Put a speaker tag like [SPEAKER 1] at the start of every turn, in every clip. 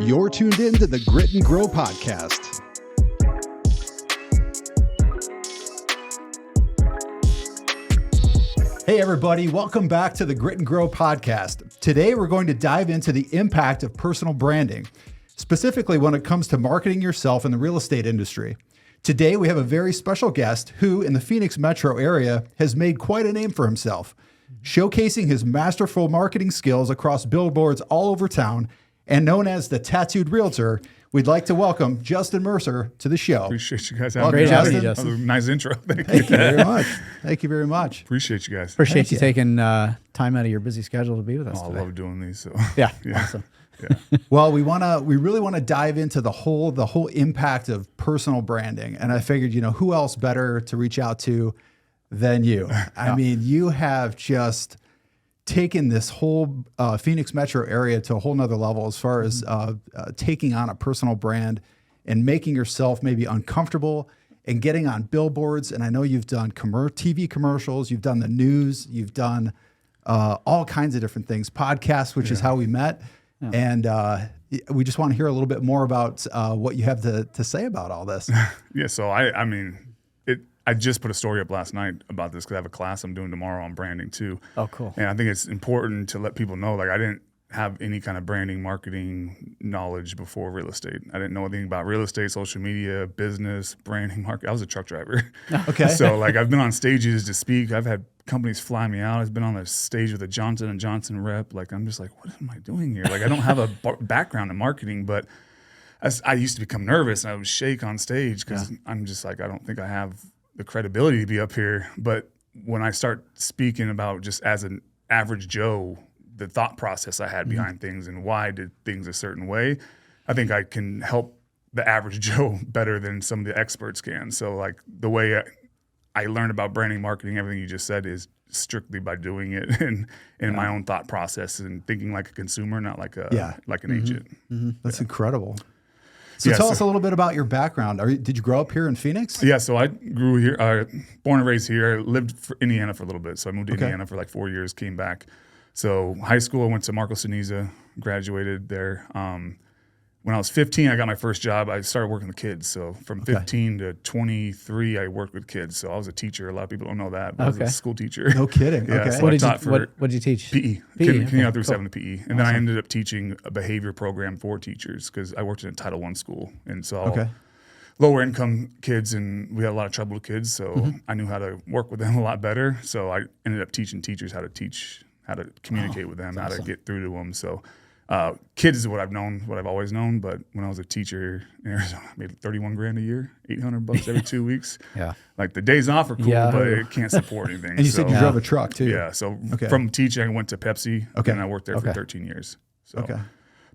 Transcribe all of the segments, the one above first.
[SPEAKER 1] You're tuned in to the Grit and Grow podcast. Hey everybody, welcome back to the Grit and Grow podcast. Today we're going to dive into the impact of personal branding, specifically when it comes to marketing yourself in the real estate industry. Today we have a very special guest who in the Phoenix metro area has made quite a name for himself, showcasing his masterful marketing skills across billboards all over town. And known as the Tattooed Realtor, we'd like to welcome Justin Mercer to the show.
[SPEAKER 2] Appreciate you guys having me.
[SPEAKER 3] Great having you, Justin.
[SPEAKER 2] Nice intro.
[SPEAKER 1] Thank you very much. Thank you very much.
[SPEAKER 2] Appreciate you guys.
[SPEAKER 3] Appreciate you taking time out of your busy schedule to be with us today.
[SPEAKER 2] I love doing these. So
[SPEAKER 3] Yeah, awesome.
[SPEAKER 2] Yeah.
[SPEAKER 1] Well, we really want to dive into the whole impact of personal branding, and I figured, who else better to reach out to than you? I mean, you have just taken this whole Phoenix metro area to a whole nother level as far as taking on a personal brand and making yourself maybe uncomfortable and getting on billboards. And I know you've done TV commercials, you've done the news, you've done all kinds of different things, podcasts, which is how we met. Yeah. And we just want to hear a little bit more about what you have to say about all this.
[SPEAKER 2] Yeah. So I just put a story up last night about this because I have a class I'm doing tomorrow on branding too.
[SPEAKER 3] Oh, cool.
[SPEAKER 2] And I think it's important to let people know, like, I didn't have any kind of branding, marketing knowledge before real estate. I didn't know anything about real estate, social media, business, branding, market. I was a truck driver.
[SPEAKER 1] Okay.
[SPEAKER 2] So like I've been on stages to speak. I've had companies fly me out. I've been on a stage with a Johnson & Johnson rep. Like, I'm just like, what am I doing here? Like, I don't have a background in marketing, but I used to become nervous and I would shake on stage because I'm just like, I don't think I have the credibility to be up here. But when I start speaking about just as an average Joe, the thought process I had behind things and why I did things a certain way, I think I can help the average Joe better than some of the experts can. So like the way I learned about branding, marketing, everything you just said is strictly by doing it and in my own thought process and thinking like a consumer, not like an agent.
[SPEAKER 1] Mm-hmm. That's incredible. So tell us a little bit about your background. Did you grow up here in Phoenix?
[SPEAKER 2] Yeah, so I grew here, born and raised here. I lived in Indiana for a little bit. So I moved to Indiana for like 4 years, came back. So high school, I went to Marco Sinisa, graduated there. When I was 15, I got my first job. I started working with kids. So from 15 to 23, I worked with kids. So I was a teacher. A lot of people don't know that, but I was a school teacher.
[SPEAKER 1] No kidding.
[SPEAKER 2] Yeah,
[SPEAKER 1] Okay.
[SPEAKER 2] so
[SPEAKER 3] What did you teach?
[SPEAKER 2] PE.
[SPEAKER 3] PE.
[SPEAKER 2] Kindergarten through 7th PE. And then I ended up teaching a behavior program for teachers because I worked in a Title I school. And so lower income kids, and we had a lot of troubled kids. So I knew how to work with them a lot better. So I ended up teaching teachers how to communicate with them, how to get through to them. So kids is what I've always known. But when I was a teacher in Arizona, I made $31,000 a year, $800 every 2 weeks. Yeah. Like the days off are cool, but it can't support anything.
[SPEAKER 1] And you said you drove a truck too.
[SPEAKER 2] Yeah. So from teaching, I went to Pepsi and I worked there for 13 years. So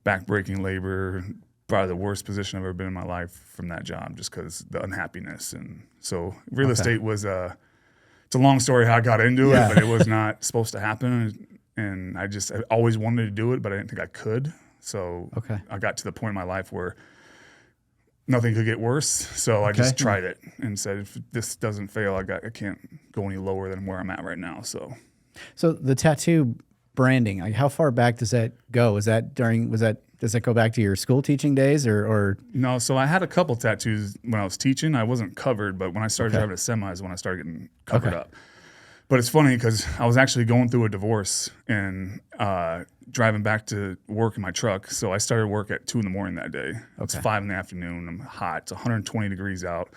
[SPEAKER 2] backbreaking labor, probably the worst position I've ever been in my life from that job, just because the unhappiness. And so real estate was it's a long story how I got into it, but it was not supposed to happen. And I always wanted to do it, but I didn't think I could. So I got to the point in my life where nothing could get worse. So I just tried it and said, if this doesn't fail, I can't go any lower than where I'm at right now. So
[SPEAKER 3] the tattoo branding, like how far back does that go? Does that go back to your school teaching days or?
[SPEAKER 2] No, so I had a couple tattoos when I was teaching. I wasn't covered, but when I started driving a semi is when I started getting covered up. But it's funny because I was actually going through a divorce and driving back to work in my truck. So I started work at 2 a.m. that day. It's 5 p.m. I'm hot. It's 120 degrees out.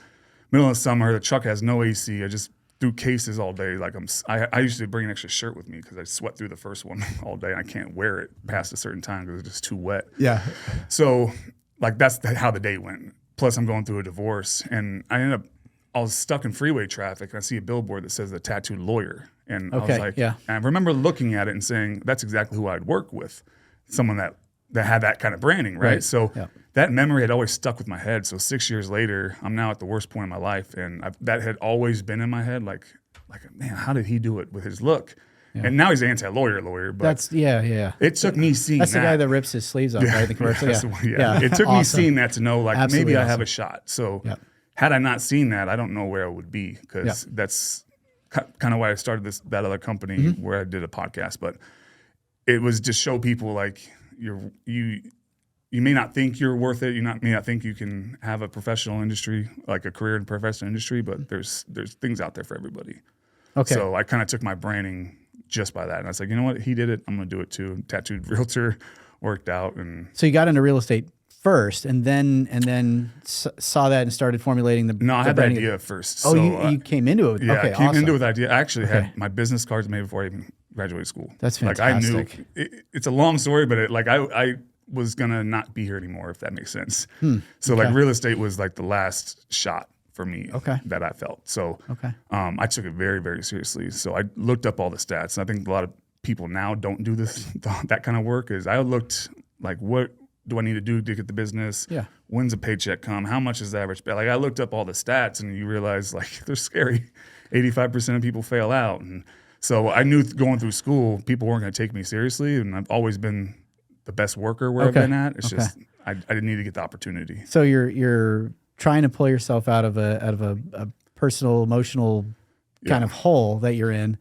[SPEAKER 2] Middle of summer, the truck has no AC. I just threw cases all day. Like I usually bring an extra shirt with me because I sweat through the first one all day. And I can't wear it past a certain time because it's just too wet.
[SPEAKER 1] Yeah.
[SPEAKER 2] So like that's how the day went. Plus I'm going through a divorce and I was stuck in freeway traffic and I see a billboard that says the tattooed lawyer. And I was like, and I remember looking at it and saying, that's exactly who I'd work with. Someone that had that kind of branding, right? So that memory had always stuck with my head. So 6 years later, I'm now at the worst point in my life. And that had always been in my head. Like, man, how did he do it with his look? Yeah. And now he's an anti-lawyer, but
[SPEAKER 3] that's it
[SPEAKER 2] took me seeing
[SPEAKER 3] that's the guy that rips his sleeves off, right? The commercial.
[SPEAKER 2] It took me seeing that to know, like,
[SPEAKER 3] Absolutely
[SPEAKER 2] maybe I have a shot. So had I not seen that, I don't know where I would be because that's kind of why I started that other company where I did a podcast. But it was just show people like you you may not think you're worth it. May not think you can have a professional industry, like a career in professional industry, but there's things out there for everybody.
[SPEAKER 3] Okay.
[SPEAKER 2] So I kind of took my branding just by that. And I was like, you know what? He did it. I'm going to do it too. Tattooed Realtor worked out. And
[SPEAKER 3] so you got into real estate first and then saw that and started formulating the
[SPEAKER 2] no, I
[SPEAKER 3] the
[SPEAKER 2] had the
[SPEAKER 3] branding.
[SPEAKER 2] idea first.
[SPEAKER 3] Oh,
[SPEAKER 2] So,
[SPEAKER 3] you came into it.
[SPEAKER 2] yeah,
[SPEAKER 3] Okay,
[SPEAKER 2] I came
[SPEAKER 3] awesome.
[SPEAKER 2] into it with the idea. I actually had my business cards made before I even graduated school.
[SPEAKER 3] That's
[SPEAKER 2] Like I knew
[SPEAKER 3] fantastic.
[SPEAKER 2] it's a long story, but I was gonna not be here anymore, if that makes sense. So like real estate was like the last shot for me that I felt. So I took it very, very seriously. So I looked up all the stats. And I think a lot of people now don't do that kind of work. Is I looked like, what do I need to do to get the business?
[SPEAKER 3] Yeah.
[SPEAKER 2] When's a paycheck come? How much is the average pay? Like I looked up all the stats and you realize like they're scary. 85% of people fail out. And so I knew going through school, people weren't going to take me seriously. And I've always been the best worker where I've been at. It's just, I didn't need to get the opportunity.
[SPEAKER 3] So you're trying to pull yourself out of a personal, emotional kind of hole that you're in,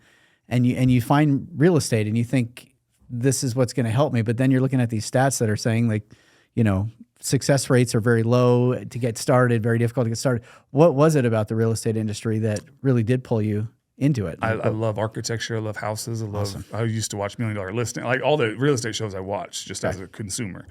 [SPEAKER 3] and you find real estate and you think this is what's going to help me. But then you're looking at these stats that are saying like, you know, success rates are very low to get started, very difficult to get started. What was it about the real estate industry that really did pull you into it?
[SPEAKER 2] I love architecture. I love houses. I used to watch $1 Million Listing, like all the real estate shows I watched just as a consumer.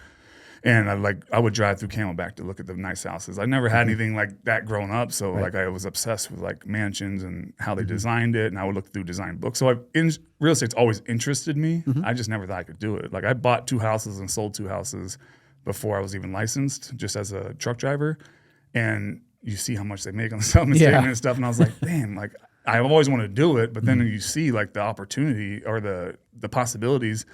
[SPEAKER 2] And I would drive through Camelback to look at the nice houses. I never had anything like that growing up. So like I was obsessed with like mansions and how they designed it. And I would look through design books. So real estate's always interested me. I just never thought I could do it. Like I bought 2 houses and sold 2 houses before I was even licensed, just as a truck driver. And you see how much they make on the settlement statement and stuff. And I was like, damn, like I've always wanted to do it. But then you see like the opportunity or the possibilities.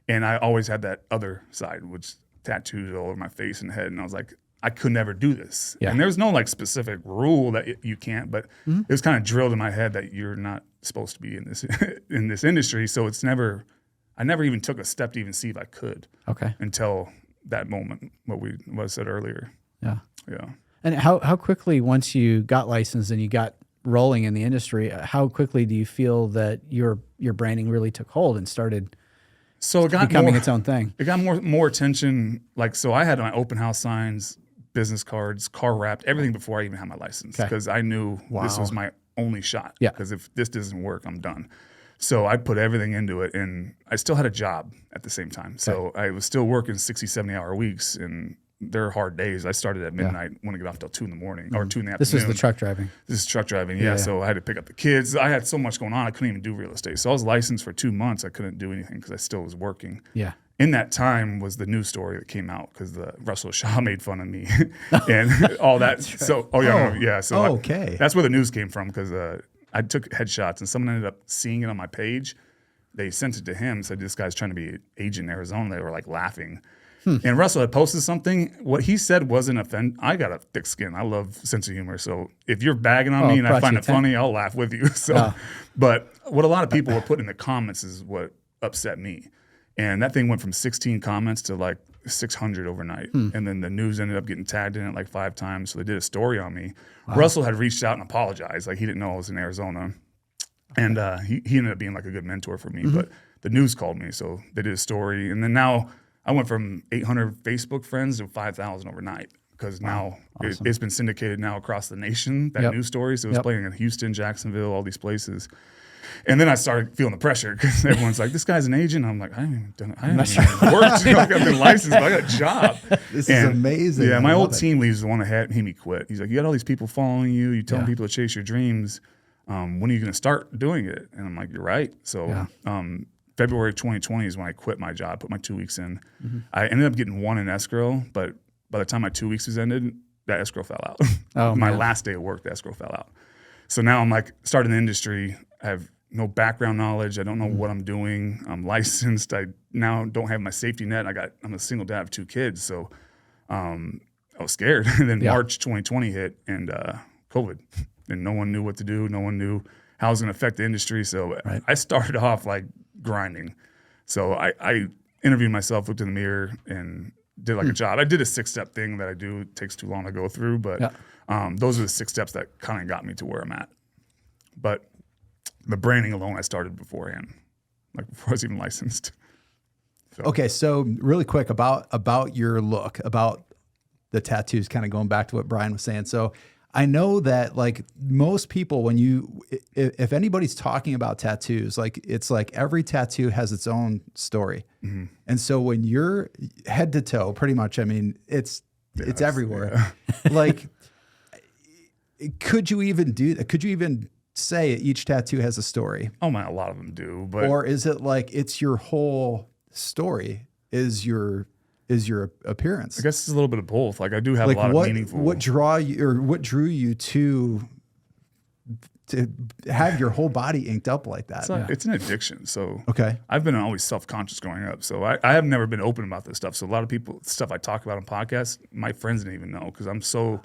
[SPEAKER 2] And I always had that other side, which tattooed all over my face and head. And I was like, I could never do this. And there's no like specific rule that you can't, but it was kind of drilled in my head that you're not supposed to be in this in this industry. So I never even took a step to even see if I could. Until that moment, what I said earlier. Yeah.
[SPEAKER 3] And how quickly, once you got licensed and you got rolling in the industry, how quickly do you feel that your branding really took hold and started
[SPEAKER 2] so it got
[SPEAKER 3] becoming its own thing?
[SPEAKER 2] It got more attention. Like, so I had my open house signs, business cards, car wrapped, everything before I even had my license, because I knew this was my only shot. Because if this doesn't work, I'm done. So I put everything into it, and I still had a job at the same time. So I was still working 60, 70-hour weeks, and they're hard days. I started at midnight, want to get off till 2 in the morning or 2 in the afternoon.
[SPEAKER 3] This was the truck driving.
[SPEAKER 2] This is truck driving, yeah. So I had to pick up the kids. I had so much going on, I couldn't even do real estate. So I was licensed for 2 months. I couldn't do anything because I still was working. In that time was the news story that came out because the Russell Shaw made fun of me and all that. So, So that's where the news came from, because I took headshots and someone ended up seeing it on my page. They sent it to him, said this guy's trying to be an agent in Arizona. They were like laughing. And Russell had posted something. What he said wasn't offend. I got a thick skin. I love sense of humor. So if you're bagging on me and I find it funny, I'll laugh with you. So, but what a lot of people were putting in the comments is what upset me. And that thing went from 16 comments to like 600 overnight. And then the news ended up getting tagged in it like 5 times. So they did a story on me. Russell had reached out and apologized. Like he didn't know I was in Arizona. And he ended up being like a good mentor for me. But the news called me. So they did a story. And then now I went from 800 Facebook friends to 5,000 overnight, because now it's been syndicated now across the nation, that news story. So it was playing in Houston, Jacksonville, all these places. And then I started feeling the pressure because everyone's like, this guy's an agent. I'm like, I haven't even done it. I haven't even worked. Like, I've been licensed, but I got a job.
[SPEAKER 1] This is amazing.
[SPEAKER 2] Yeah, my old team lead is the one that had me quit. He's like, you got all these people following you. You telling people to chase your dreams. When are you going to start doing it? And I'm like, you're right. So February 2020 is when I quit my job, put my 2 weeks in. I ended up getting 1 in escrow, but by the time my 2 weeks was ended, that escrow fell out. My last day of work, the escrow fell out. So now I'm like starting the industry. I have no background knowledge. I don't know what I'm doing. I'm licensed. I now don't have my safety net. I'm a single dad of 2 kids. So I was scared. And then March 2020 hit and COVID. And no one knew what to do. No one knew how it was going to affect the industry. So I started off like grinding. So I interviewed myself, looked in the mirror, and did like a job. I did a 6-step thing that I do. It takes too long to go through, but those are the 6 steps that kind of got me to where I'm at. But the branding alone, I started beforehand, like before I was even licensed.
[SPEAKER 1] Okay, so really quick about your look, about the tattoos, kind of going back to what Brian was saying. So I know that like most people, when if anybody's talking about tattoos, like it's like every tattoo has its own story.
[SPEAKER 2] Mm-hmm.
[SPEAKER 1] And so when you're head to toe, pretty much, I mean, it's everywhere.
[SPEAKER 2] Yeah.
[SPEAKER 1] Like, could you even do that? Could you even say each tattoo has a story?
[SPEAKER 2] Oh man, a lot of them do. But
[SPEAKER 1] Or is it like it's your whole story is your appearance?
[SPEAKER 2] I guess it's a little bit of both. Like I do have
[SPEAKER 1] Like
[SPEAKER 2] a lot of meaningful.
[SPEAKER 1] what drew you to have your whole body inked up like that?
[SPEAKER 2] It's an addiction. So
[SPEAKER 1] Okay.
[SPEAKER 2] I've been always self-conscious growing up. So I have never been open about this stuff. So a lot of people, stuff I talk about on podcasts, my friends didn't even know because I'm so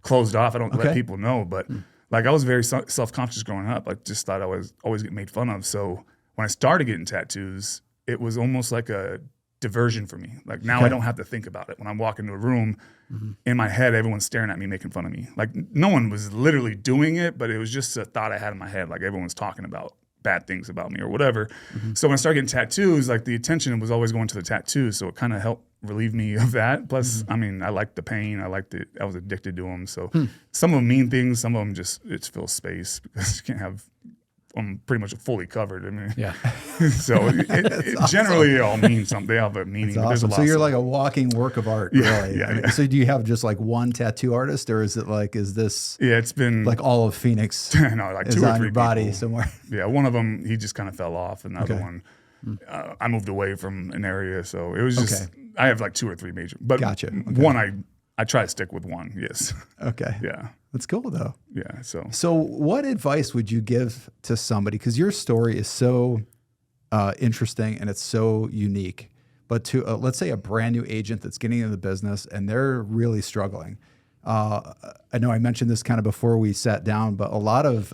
[SPEAKER 2] closed off. I don't let people know. But like I was very self-conscious growing up. I just thought I was always getting made fun of. So when I started getting tattoos, it was almost like a diversion for me. Like now I don't have to think about it. When I walk into a room, in my head, everyone's staring at me, making fun of me. Like no one was literally doing it, but it was just a thought I had in my head. Like everyone was talking about bad things about me or whatever. So when I started getting tattoos, like the attention was always going to the tattoos. So it kind of helped relieve me of that. Plus, I mean, I liked the pain. I was addicted to them. So some of them mean things. Some of them just, it fills space because you can't have, I'm pretty much fully covered. I mean, so it generally all means something. They have a meaning.
[SPEAKER 1] That's awesome. So you're like a walking work of art, really.
[SPEAKER 2] Yeah,
[SPEAKER 1] I mean, so do you have just like one tattoo artist, or is it like, is this
[SPEAKER 2] it's been
[SPEAKER 1] like all of Phoenix
[SPEAKER 2] no, like
[SPEAKER 1] is
[SPEAKER 2] two or
[SPEAKER 1] on
[SPEAKER 2] three
[SPEAKER 1] your body
[SPEAKER 2] people.
[SPEAKER 1] somewhere?
[SPEAKER 2] Yeah, one of them, he just kind of fell off, and the other one, I moved away from an area, so it was just, I have like two or three major, but
[SPEAKER 1] Gotcha. Okay.
[SPEAKER 2] one, I try to stick with one, yes.
[SPEAKER 1] Okay.
[SPEAKER 2] Yeah.
[SPEAKER 1] That's cool though.
[SPEAKER 2] Yeah,
[SPEAKER 1] So what advice would you give to somebody? Because your story is so interesting and it's so unique. But to let's say a brand new agent that's getting into the business and they're really struggling. I know I mentioned this kind of before we sat down, but a lot of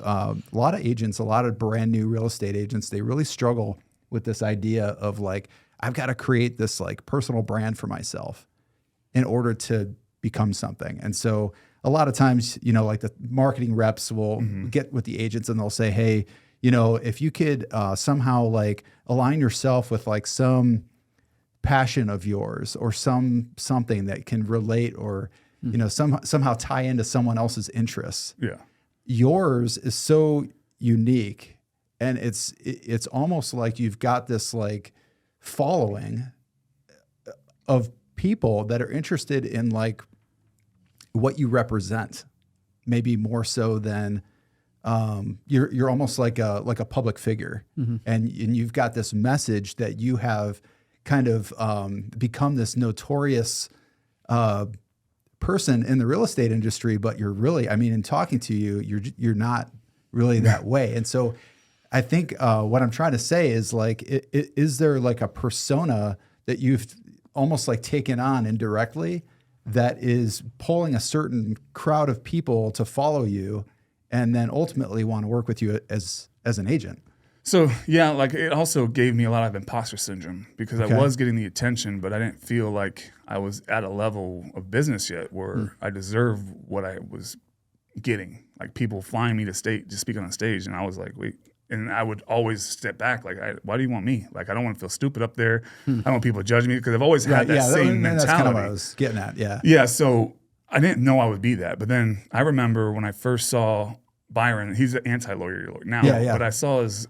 [SPEAKER 1] agents, a lot of brand new real estate agents, they really struggle with this idea of like, I've got to create this like personal brand for myself in order to become something. And so a lot of times, you know, like the marketing reps will get with the agents and they'll say, hey, you know, if you could somehow like align yourself with like some passion of yours or something that can relate or, you know, somehow tie into someone else's interests.
[SPEAKER 2] Yeah.
[SPEAKER 1] Yours is so unique. And it's almost like you've got this like following of people that are interested in like what you represent, maybe more so than you're almost like a public figure, and you've got this message that you have kind of become this notorious person in the real estate industry, but you're really, I mean, in talking to you, you're not really that way. And so I think what I'm trying to say is like, is there like a persona that you've almost like taken on indirectly that is pulling a certain crowd of people to follow you and then ultimately want to work with you as an agent?
[SPEAKER 2] So yeah, like it also gave me a lot of imposter syndrome because I was getting the attention, but I didn't feel like I was at a level of business yet where I deserve what I was getting. Like people flying me to speak on a stage, and I was like, wait. And I would always step back, like, why do you want me? Like, I don't want to feel stupid up there. I don't want people to judge me because I've always had that same mentality. That's kind of
[SPEAKER 1] what I was getting at, yeah.
[SPEAKER 2] Yeah, so I didn't know I would be that. But then I remember when I first saw Byron, he's an anti-lawyer now, but I saw his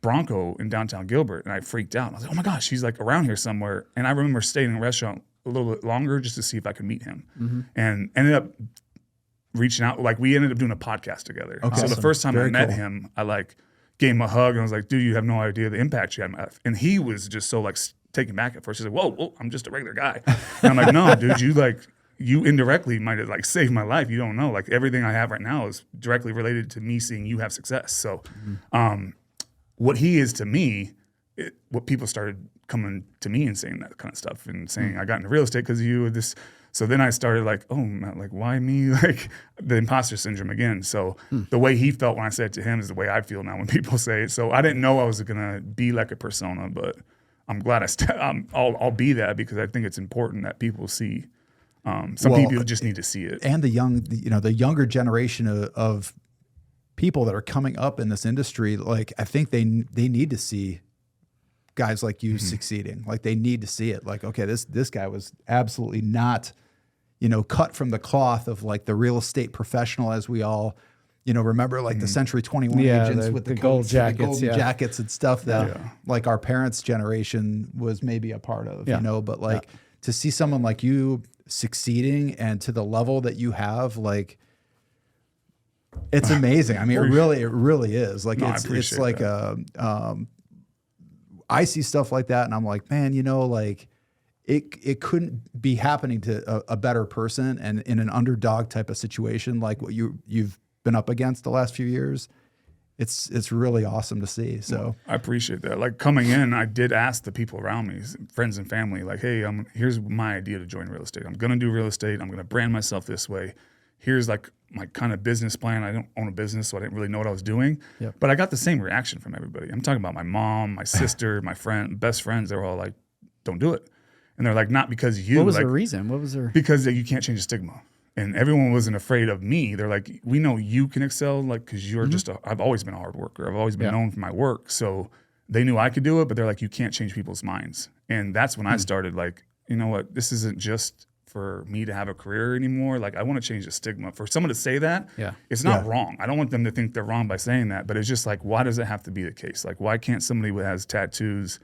[SPEAKER 2] Bronco in downtown Gilbert, and I freaked out. I was like, oh my gosh, he's like around here somewhere. And I remember staying in a restaurant a little bit longer just to see if I could meet him. And ended up reaching out. Like, we ended up doing a podcast together. Okay. So the first time I met him, I like gave him a hug and I was like, dude, you have no idea the impact you had in my life. And he was just so like taken back at first. He's like, whoa, I'm just a regular guy. And I'm like, no, dude, you indirectly might have like saved my life. You don't know. Like everything I have right now is directly related to me seeing you have success. So what he is to me, what people started coming to me and saying that kind of stuff and saying, I got into real estate because of you. So then I started like, oh, man, like, why me? Like the imposter syndrome again. So the way he felt when I said it to him is the way I feel now when people say it. So I didn't know I was going to be like a persona, but I'm glad I'll be that because I think it's important that people see. Some people just need to see it.
[SPEAKER 1] And the younger generation of people that are coming up in this industry, like I think they need to see guys like you succeeding. Like they need to see it. Like, okay, this guy was absolutely not, cut from the cloth of like the real estate professional as we all, remember like the Century 21 agents with the
[SPEAKER 3] gold
[SPEAKER 1] coats,
[SPEAKER 3] jackets,
[SPEAKER 1] the golden jackets and stuff that like our parents' generation was maybe a part of, but like to see someone like you succeeding and to the level that you have, like, it's amazing. I mean, it really is. Like, it's like I see stuff like that and I'm like, man, like it couldn't be happening to a better person and in an underdog type of situation like what you've been up against the last few years. It's really awesome to see. So
[SPEAKER 2] I appreciate that. Like coming in, I did ask the people around me, friends and family, like, hey, here's my idea to join real estate. I'm going to do real estate. I'm going to brand myself this way. Here's like my kind of business plan. I don't own a business, so I didn't really know what I was doing. Yep. But I got the same reaction from everybody. I'm talking about my mom, my sister, my best friends. They were all like, don't do it. And they're like, not because you.
[SPEAKER 3] What was the reason? What was their?
[SPEAKER 2] Because you can't change the stigma. And everyone wasn't afraid of me. They're like, we know you can excel, like, because you're just I've always been a hard worker. I've always been known for my work. So they knew I could do it, but they're like, you can't change people's minds. And that's when I started like, you know what, this isn't just for me to have a career anymore. Like, I want to change the stigma. For someone to say that, it's not wrong. I don't want them to think they're wrong by saying that, but it's just like, why does it have to be the case? Like, why can't somebody who has tattoos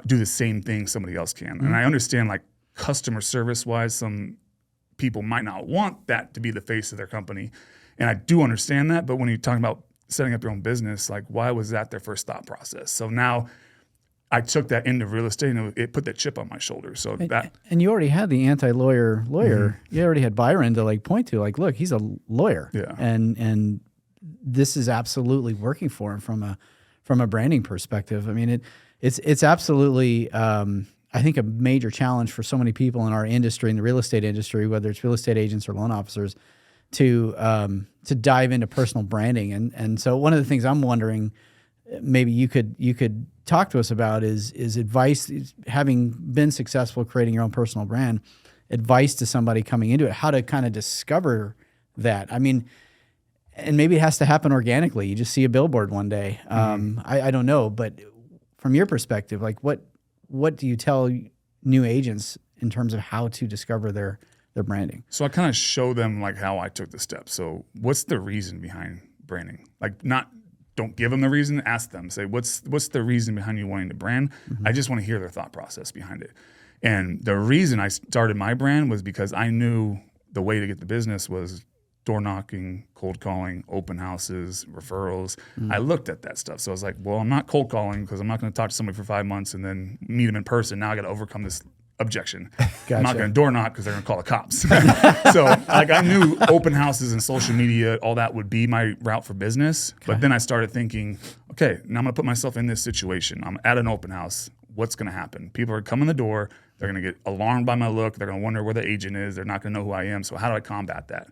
[SPEAKER 2] do the same thing somebody else can? And I understand, like, customer service-wise, some people might not want that to be the face of their company. And I do understand that. But when you're talking about setting up your own business, like, why was that their first thought process? So now I took that into real estate and it put that chip on my shoulder. So
[SPEAKER 3] and you already had the anti-lawyer. You already had Byron to like point to, like, look, he's a lawyer.
[SPEAKER 2] Yeah.
[SPEAKER 3] And this is absolutely working for him from a branding perspective. I mean, it's absolutely, I think, a major challenge for so many people in our industry, in the real estate industry, whether it's real estate agents or loan officers, to dive into personal branding. And so one of the things I'm wondering, maybe you could talk to us about is advice, having been successful creating your own personal brand, advice to somebody coming into it, how to kind of discover that. I mean, and maybe it has to happen organically. You just see a billboard one day. I don't know, but from your perspective, like what do you tell new agents in terms of how to discover their branding?
[SPEAKER 2] So I kind of show them like how I took the steps. So what's the reason behind branding? Like, don't give them the reason, ask them. Say, what's the reason behind you wanting to brand? I just want to hear their thought process behind it. And the reason I started my brand was because I knew the way to get the business was door knocking, cold calling, open houses, referrals. I looked at that stuff. So I was like, well, I'm not cold calling because I'm not going to talk to somebody for 5 months and then meet them in person. Now I got to overcome this objection. Gotcha. I'm not going to door knock because they're going to call the cops. So like, I knew open houses and social media, all that would be my route for business. Okay. But then I started thinking, okay, now I'm going to put myself in this situation. I'm at an open house. What's going to happen? People are coming in the door. They're going to get alarmed by my look. They're going to wonder where the agent is. They're not going to know who I am. So how do I combat that?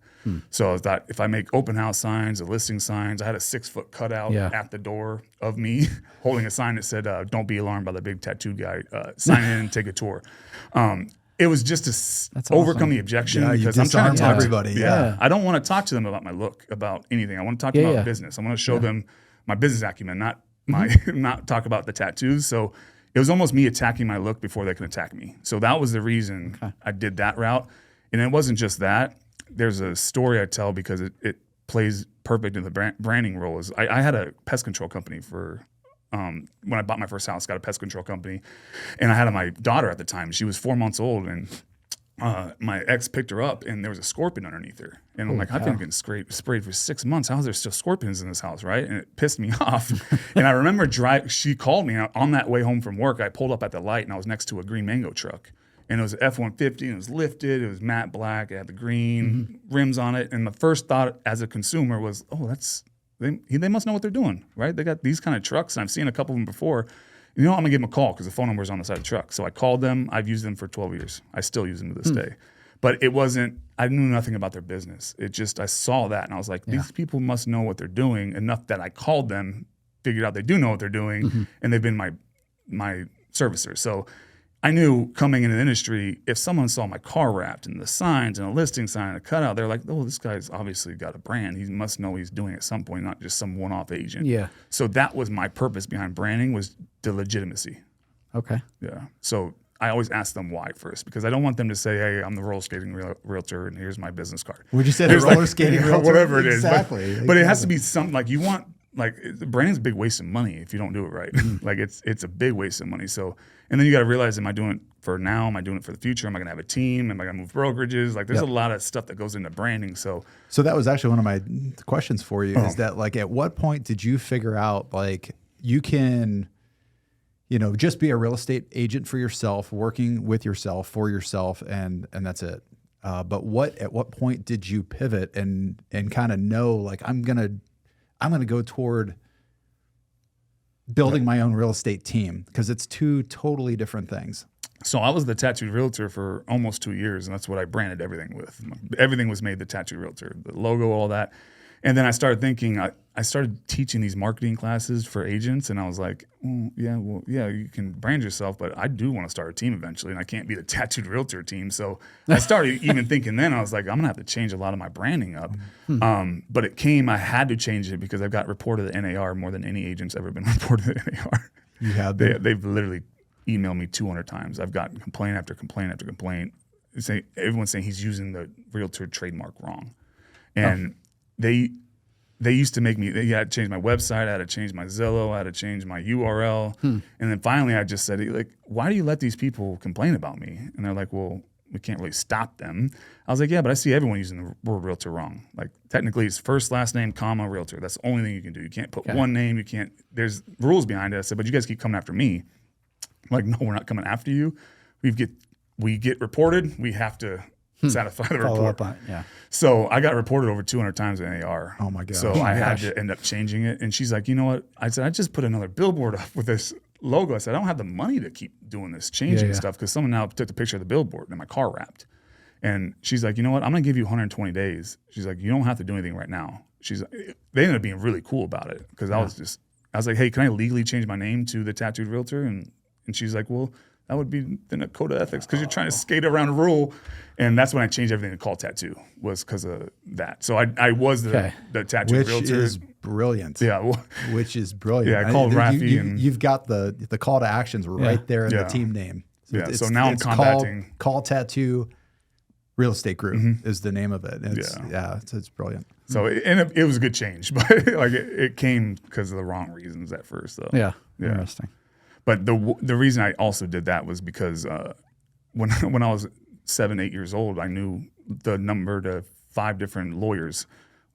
[SPEAKER 2] So I thought, if I make open house signs, or listing signs, I had a 6-foot cutout at the door of me holding a sign that said, don't be alarmed by the big tattooed guy. Sign in and take a tour. It was just to overcome the objection because I'm trying to talk to everybody. I don't want to talk to them about my look, about anything. I want to talk about business. I want to show them my business acumen, not talk about the tattoos. So it was almost me attacking my look before they can attack me. So that was the reason I did that route. And it wasn't just that. There's a story I tell because it plays perfect in the branding role. I had a pest control company for when I bought my first house, got a pest control company. And I had my daughter at the time. She was 4 months old. And my ex picked her up and there was a scorpion underneath her. And I'm like, I've been getting sprayed for 6 months. How is there still scorpions in this house, right? And it pissed me off. And I remember she called me on that way home from work. I pulled up at the light and I was next to a green mango truck. And it was an F-150 and it was lifted. It was matte black. It had the green rims on it. And the first thought as a consumer was, oh, they must know what they're doing, right? They got these kind of trucks. And I've seen a couple of them before. You know, I'm going to give them a call because the phone number is on the side of the truck. So I called them. I've used them for 12 years. I still use them to this day. But it wasn't, I knew nothing about their business. It just, I saw that and I was like, these people must know what they're doing enough that I called them, figured out they do know what they're doing, and they've been my servicers. So I knew coming into the industry, if someone saw my car wrapped and the signs and a listing sign and a cutout, they're like, oh, this guy's obviously got a brand. He must know he's doing it at some point, not just some one-off agent. Yeah. So that was my purpose behind branding, was the legitimacy.
[SPEAKER 3] Okay.
[SPEAKER 2] Yeah. So I always ask them why first, because I don't want them to say, hey, I'm the roller skating realtor and here's my business card.
[SPEAKER 1] Would you say the roller skating realtor?
[SPEAKER 2] Whatever it is.
[SPEAKER 1] Exactly.
[SPEAKER 2] But it has to be something like you want, like branding's a big waste of money if you don't do it right. Like it's a big waste of money. So, and then you got to realize, am I doing it for now? Am I doing it for the future? Am I going to have a team? Am I going to move brokerages? Like there's a lot of stuff that goes into branding. So
[SPEAKER 1] that was actually one of my questions for you is that like, at what point did you figure out like you can, just be a real estate agent for yourself, working with yourself, for yourself, and that's it. But at what point did you pivot and kind of know like I'm gonna go toward building my own real estate team, because it's two totally different things.
[SPEAKER 2] So I was the tattooed realtor for almost 2 years, and that's what I branded everything with. Everything was made the tattooed realtor, the logo, all that. And then I started thinking, I started teaching these marketing classes for agents, and I was like, you can brand yourself, but I do want to start a team eventually, and I can't be the tattooed realtor team. So I started even thinking then, I was like, I'm going to have to change a lot of my branding up. But I had to change it because I've got reported at NAR more than any agent's ever been reported at NAR.
[SPEAKER 1] You have
[SPEAKER 2] They've literally emailed me 200 times. I've gotten complaint after complaint after complaint. Everyone's saying he's using the realtor trademark wrong. And they used to make me, I had to change my website, I had to change my Zillow, I had to change my URL. And then finally I just said, like, why do you let these people complain about me? And they're like, well, we can't really stop them. I was like, yeah, but I see everyone using the word realtor wrong. Like technically it's first, last name, comma, realtor. That's the only thing you can do. You can't put one name, there's rules behind it. I said, but you guys keep coming after me. I'm like, no, we're not coming after you. We get reported, we have to satisfy the
[SPEAKER 3] Follow
[SPEAKER 2] report.
[SPEAKER 3] up on it. Yeah.
[SPEAKER 2] So I got reported over 200 times at NAR.
[SPEAKER 1] Oh my gosh.
[SPEAKER 2] So I had to end up changing it. And she's like, you know what? I said, I just put another billboard up with this logo. I said, I don't have the money to keep doing this, changing stuff, because someone now took the picture of the billboard and my car wrapped. And she's like, you know what? I'm going to give you 120 days. She's like, you don't have to do anything right now. They ended up being really cool about it, because I was like, hey, can I legally change my name to the tattooed realtor? And she's like, well, that would be in a code of ethics, because you're trying to skate around a rule. And that's when I changed everything to Call Tattoo, was because of that. So I was the tattooed realtor.
[SPEAKER 1] Which is brilliant.
[SPEAKER 2] Yeah.
[SPEAKER 1] Which is brilliant.
[SPEAKER 2] Yeah, I called Rafi.
[SPEAKER 1] You've got the call to actions right there in the team name.
[SPEAKER 2] So now I'm contacting.
[SPEAKER 1] Call Tattoo Real Estate Group is the name of it. It's brilliant.
[SPEAKER 2] So it was a good change, but like it came because of the wrong reasons at first, though.
[SPEAKER 3] Yeah. Interesting.
[SPEAKER 2] But the reason I also did that was because when I was 7-8 years old, I knew the number to 5 different lawyers,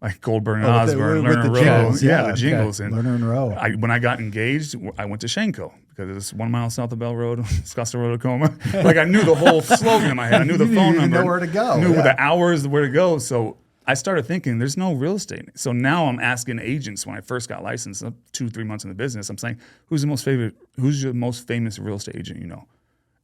[SPEAKER 2] like Goldberg and Osborne, Lerner and Rowe.
[SPEAKER 1] Jingles,
[SPEAKER 2] The jingles. And
[SPEAKER 1] Lerner and Rowe.
[SPEAKER 2] When I got engaged, I went to Shenko, because it's 1 mile south of Bell Road, Scottsdale Road, Tacoma. Like I knew the whole slogan in my head. I knew the phone number.
[SPEAKER 1] Know where to go.
[SPEAKER 2] Knew the hours, where to go. So I started thinking, there's no real estate. So now I'm asking agents, when I first got licensed, 2-3 months in the business, I'm saying, who's your most famous real estate agent you know?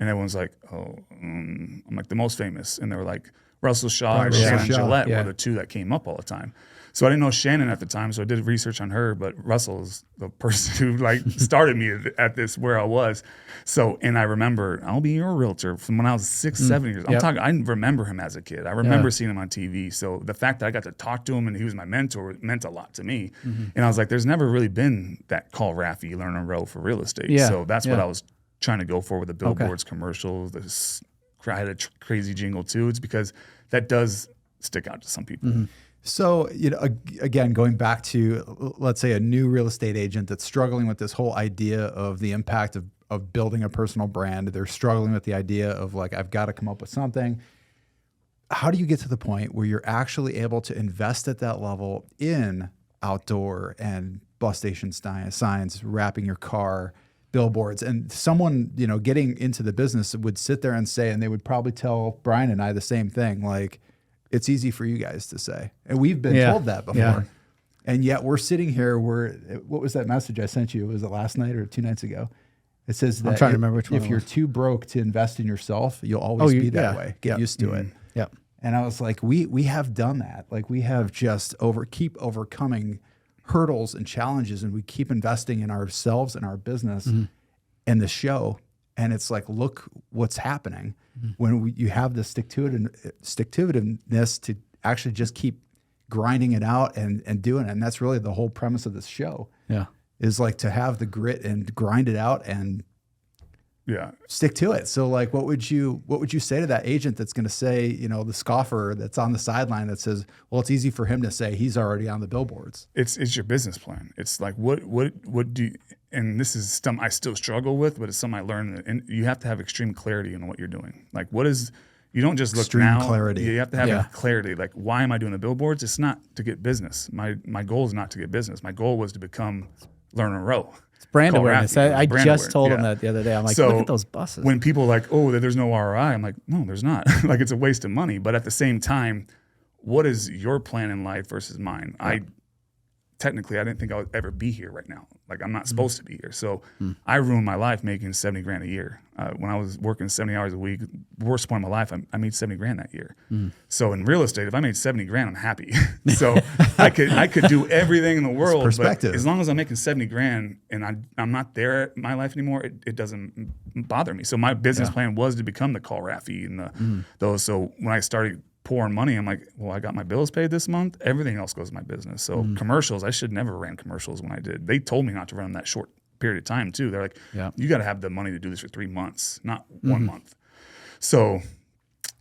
[SPEAKER 2] And everyone's like, I'm like, the most famous. And they were like, Russell Shaw or Shannon Gillette were the two that came up all the time. So I didn't know Shannon at the time, so I did research on her, but Russell is the person who like started me at this, where I was. So, and I remember, I'll be your realtor from when I was 6, 7 years. I remember him as a kid. I remember seeing him on TV. So the fact that I got to talk to him and he was my mentor meant a lot to me. And I was like, there's never really been that call Rafi, Lerner and Rowe for real estate. So that's what I was trying to go for with the billboards, commercials. I had a crazy jingle too. It's because that does stick out to some people.
[SPEAKER 1] So, again, going back to, let's say, a new real estate agent that's struggling with this whole idea of the impact of building a personal brand. They're struggling with the idea of like, I've got to come up with something. How do you get to the point where you're actually able to invest at that level in outdoor and bus station signs, wrapping your car, billboards? And someone, getting into the business would sit there and say, and they would probably tell Brian and I the same thing, like, it's easy for you guys to say. And we've been told that before. Yeah. And yet we're sitting here, what was that message I sent you? Was it last night or 2 nights ago? It says that
[SPEAKER 3] I'm trying to remember which one
[SPEAKER 1] if you're too broke to invest in yourself, you'll always be that way. Get used to it.
[SPEAKER 3] Yep.
[SPEAKER 1] And I was like, we have done that. Like we have just keep overcoming hurdles and challenges, and we keep investing in ourselves and our business and the show. And it's like, look what's happening when you have the stick-to-itiveness to actually just keep grinding it out and doing it. And that's really the whole premise of this show.
[SPEAKER 3] Yeah.
[SPEAKER 1] Is like to have the grit and grind it out and
[SPEAKER 2] Yeah.
[SPEAKER 1] stick to it. So like, what would you say to that agent that's going to say, you know, the scoffer that's on the sideline that says, well, it's easy for him to say he's already on the billboards.
[SPEAKER 2] It's your business plan. It's like, what do you, and this is something I still struggle with, but it's something I learned, and you have to have extreme clarity in what you're doing. Like, you don't just look
[SPEAKER 1] Extreme
[SPEAKER 2] now.
[SPEAKER 1] clarity.
[SPEAKER 2] You have to have clarity. Like, why am I doing the billboards? It's not to get business. My goal is not to get business. My goal was to become Learn and Row.
[SPEAKER 3] It's brand
[SPEAKER 2] Call
[SPEAKER 3] awareness.
[SPEAKER 2] Rafi.
[SPEAKER 3] I
[SPEAKER 2] Brand
[SPEAKER 3] just
[SPEAKER 2] awareness.
[SPEAKER 3] told him that the other day. I'm like,
[SPEAKER 2] So
[SPEAKER 3] look at those buses.
[SPEAKER 2] When people are like, oh, there's no ROI, I'm like, no, there's not. Like, it's a waste of money. But at the same time, what is your plan in life versus mine? Technically, I didn't think I would ever be here right now. Like, I'm not supposed to be here. So I ruined my life making $70,000 a year. When I was working 70 hours a week, worst point of my life, I made $70,000 that year. So in real estate, if I made $70,000, I'm happy. So I could do everything in the world.
[SPEAKER 1] perspective.
[SPEAKER 2] But as long as I'm making $70,000 and I'm not there at my life anymore, it doesn't bother me. So my business plan was to become the Call Rafi and those. So when I started pouring money, I'm like, well, I got my bills paid this month. Everything else goes to my business. So commercials, I should never ran commercials when I did. They told me not to run them that short period of time too. They're like, you got to have the money to do this for 3 months, not 1 month. So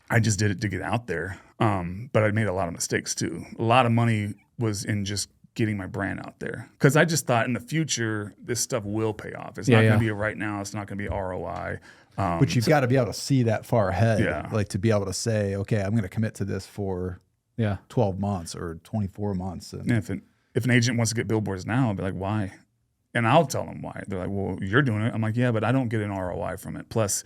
[SPEAKER 2] I just did it to get out there. But I made a lot of mistakes too. A lot of money was in just getting my brand out there. Because I just thought in the future, this stuff will pay off. It's not going to be a right now. It's not going to be ROI.
[SPEAKER 1] But you've got to be able to see that far ahead.
[SPEAKER 2] Yeah.
[SPEAKER 1] Like to be able to say, okay, I'm going to commit to this for 12 months or 24 months. And
[SPEAKER 2] if an agent wants to get billboards now, I'll be like, why? And I'll tell them why. They're like, well, you're doing it. I'm like, yeah, but I don't get an ROI from it. Plus,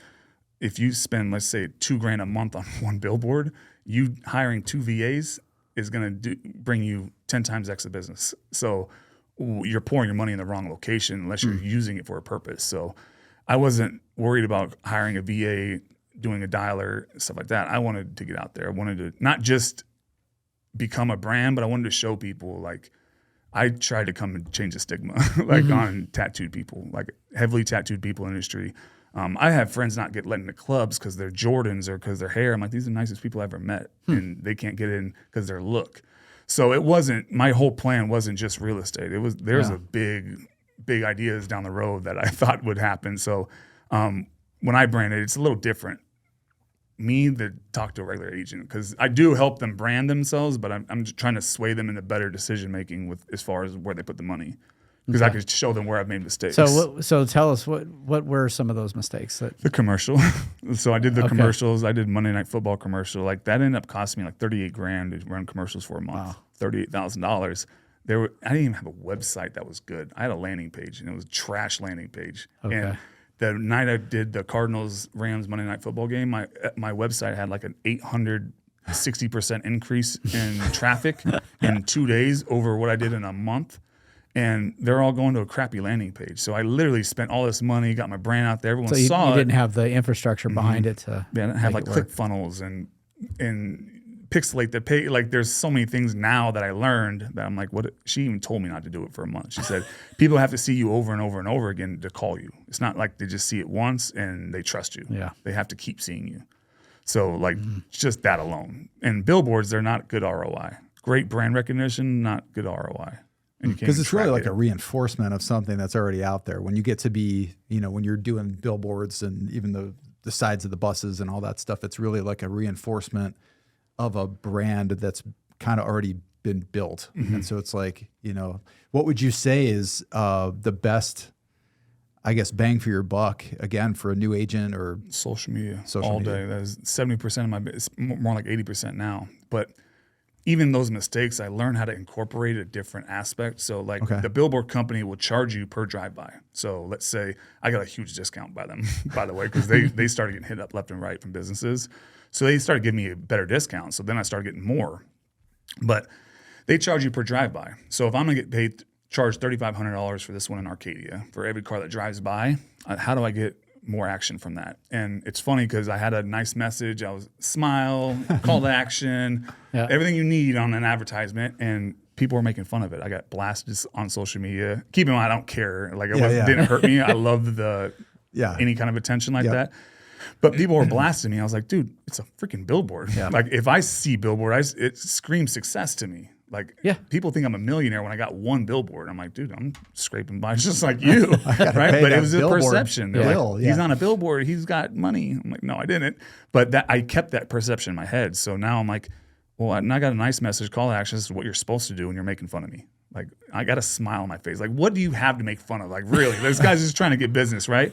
[SPEAKER 2] if you spend, let's say, $2,000 a month on one billboard, you hiring 2 VAs is going to bring you 10 times extra business. So you're pouring your money in the wrong location unless you're using it for a purpose. So I wasn't worried about hiring a VA, doing a dialer, stuff like that. I wanted to get out there. I wanted to not just become a brand, but I wanted to show people, like, I tried to come and change the stigma, like on tattooed people, like heavily tattooed people industry. I have friends not get let into clubs because they're Jordans or because their hair. I'm like, these are the nicest people I ever met, and they can't get in because their look. So it wasn't, my whole plan wasn't just real estate. There's a big ideas down the road that I thought would happen. So when I branded, it's a little different. Me to talk to a regular agent, because I do help them brand themselves, but I'm just trying to sway them into better decision making with as far as where they put the money, because I could show them where I've made mistakes.
[SPEAKER 3] So tell us what were some of those mistakes?
[SPEAKER 2] The commercial. So I did the commercials. I did Monday Night Football commercial. Like that ended up costing me like $38,000 to run commercials for a month. Wow. $38,000. I didn't even have a website that was good. I had a landing page, and it was a trash landing page. Okay. And the night I did the Cardinals-Rams Monday Night Football game, my website had like an 860% increase in traffic in 2 days over what I did in a month. And they're all going to a crappy landing page. So I literally spent all this money, got my brand out there. Everyone saw it.
[SPEAKER 3] You didn't have the infrastructure behind it to
[SPEAKER 2] I didn't have like ClickFunnels and pixelate the page. Like there's so many things now that I learned that I'm like, what? She even told me not to do it for a month. She said, people have to see you over and over and over again to call you. It's not like they just see it once and they trust you.
[SPEAKER 3] Yeah.
[SPEAKER 2] They have to keep seeing you. So like just that alone. And billboards, they're not good ROI. Great brand recognition, not good ROI.
[SPEAKER 1] Because it's really like a reinforcement of something that's already out there. When you get to be, when you're doing billboards and even the sides of the buses and all that stuff, it's really like a reinforcement of a brand that's kind of already been built. And so it's like, what would you say is the best, I guess, bang for your buck, again, for a new agent or
[SPEAKER 2] social media all day? That is 70% of my business, more like 80% now. But even those mistakes, I learned how to incorporate a different aspect. So like the billboard company will charge you per drive-by. So let's say I got a huge discount by them, by the way, because they started getting hit up left and right from businesses. So they started giving me a better discount. So then I started getting more. But they charge you per drive-by. So if I'm going to get charged $3,500 for this one in Arcadia, for every car that drives by, how do I get more action from that? And it's funny because I had a nice message. I was smile, call to action, everything you need on an advertisement, and people were making fun of it. I got blasted on social media. Keep in mind, I don't care. Like it didn't hurt me. I love any kind of attention like that. But people were blasting me. I was like, dude, it's a freaking billboard. Yeah. Like if I see billboard, it screams success to me. Like,
[SPEAKER 3] Yeah.
[SPEAKER 2] people think I'm a millionaire when I got one billboard. I'm like, dude, I'm scraping by just like you, right?
[SPEAKER 1] pay
[SPEAKER 2] But
[SPEAKER 1] that
[SPEAKER 2] it was a
[SPEAKER 1] billboard
[SPEAKER 2] perception. They're
[SPEAKER 1] bill,
[SPEAKER 2] like,
[SPEAKER 1] yeah.
[SPEAKER 2] he's on a billboard. He's got money. I'm like, no, I didn't. But that I kept that perception in my head. So now I'm like, well, and I got a nice message, call to action. This is what you're supposed to do when you're making fun of me. Like, I got a smile on my face. Like, what do you have to make fun of? Like, really? This guy's just trying to get business, right?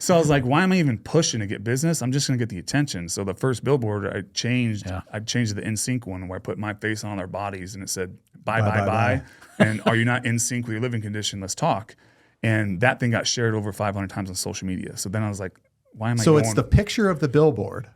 [SPEAKER 2] So I was like, why am I even pushing to get business? I'm just going to get the attention. So the first billboard I changed the NSYNC one where I put my face on their bodies and it said, bye. And are you not in sync with your living condition? Let's talk. And that thing got shared over 500 times on social media. So then I was like, why am I
[SPEAKER 1] So
[SPEAKER 2] going?
[SPEAKER 1] it's the picture of the billboard.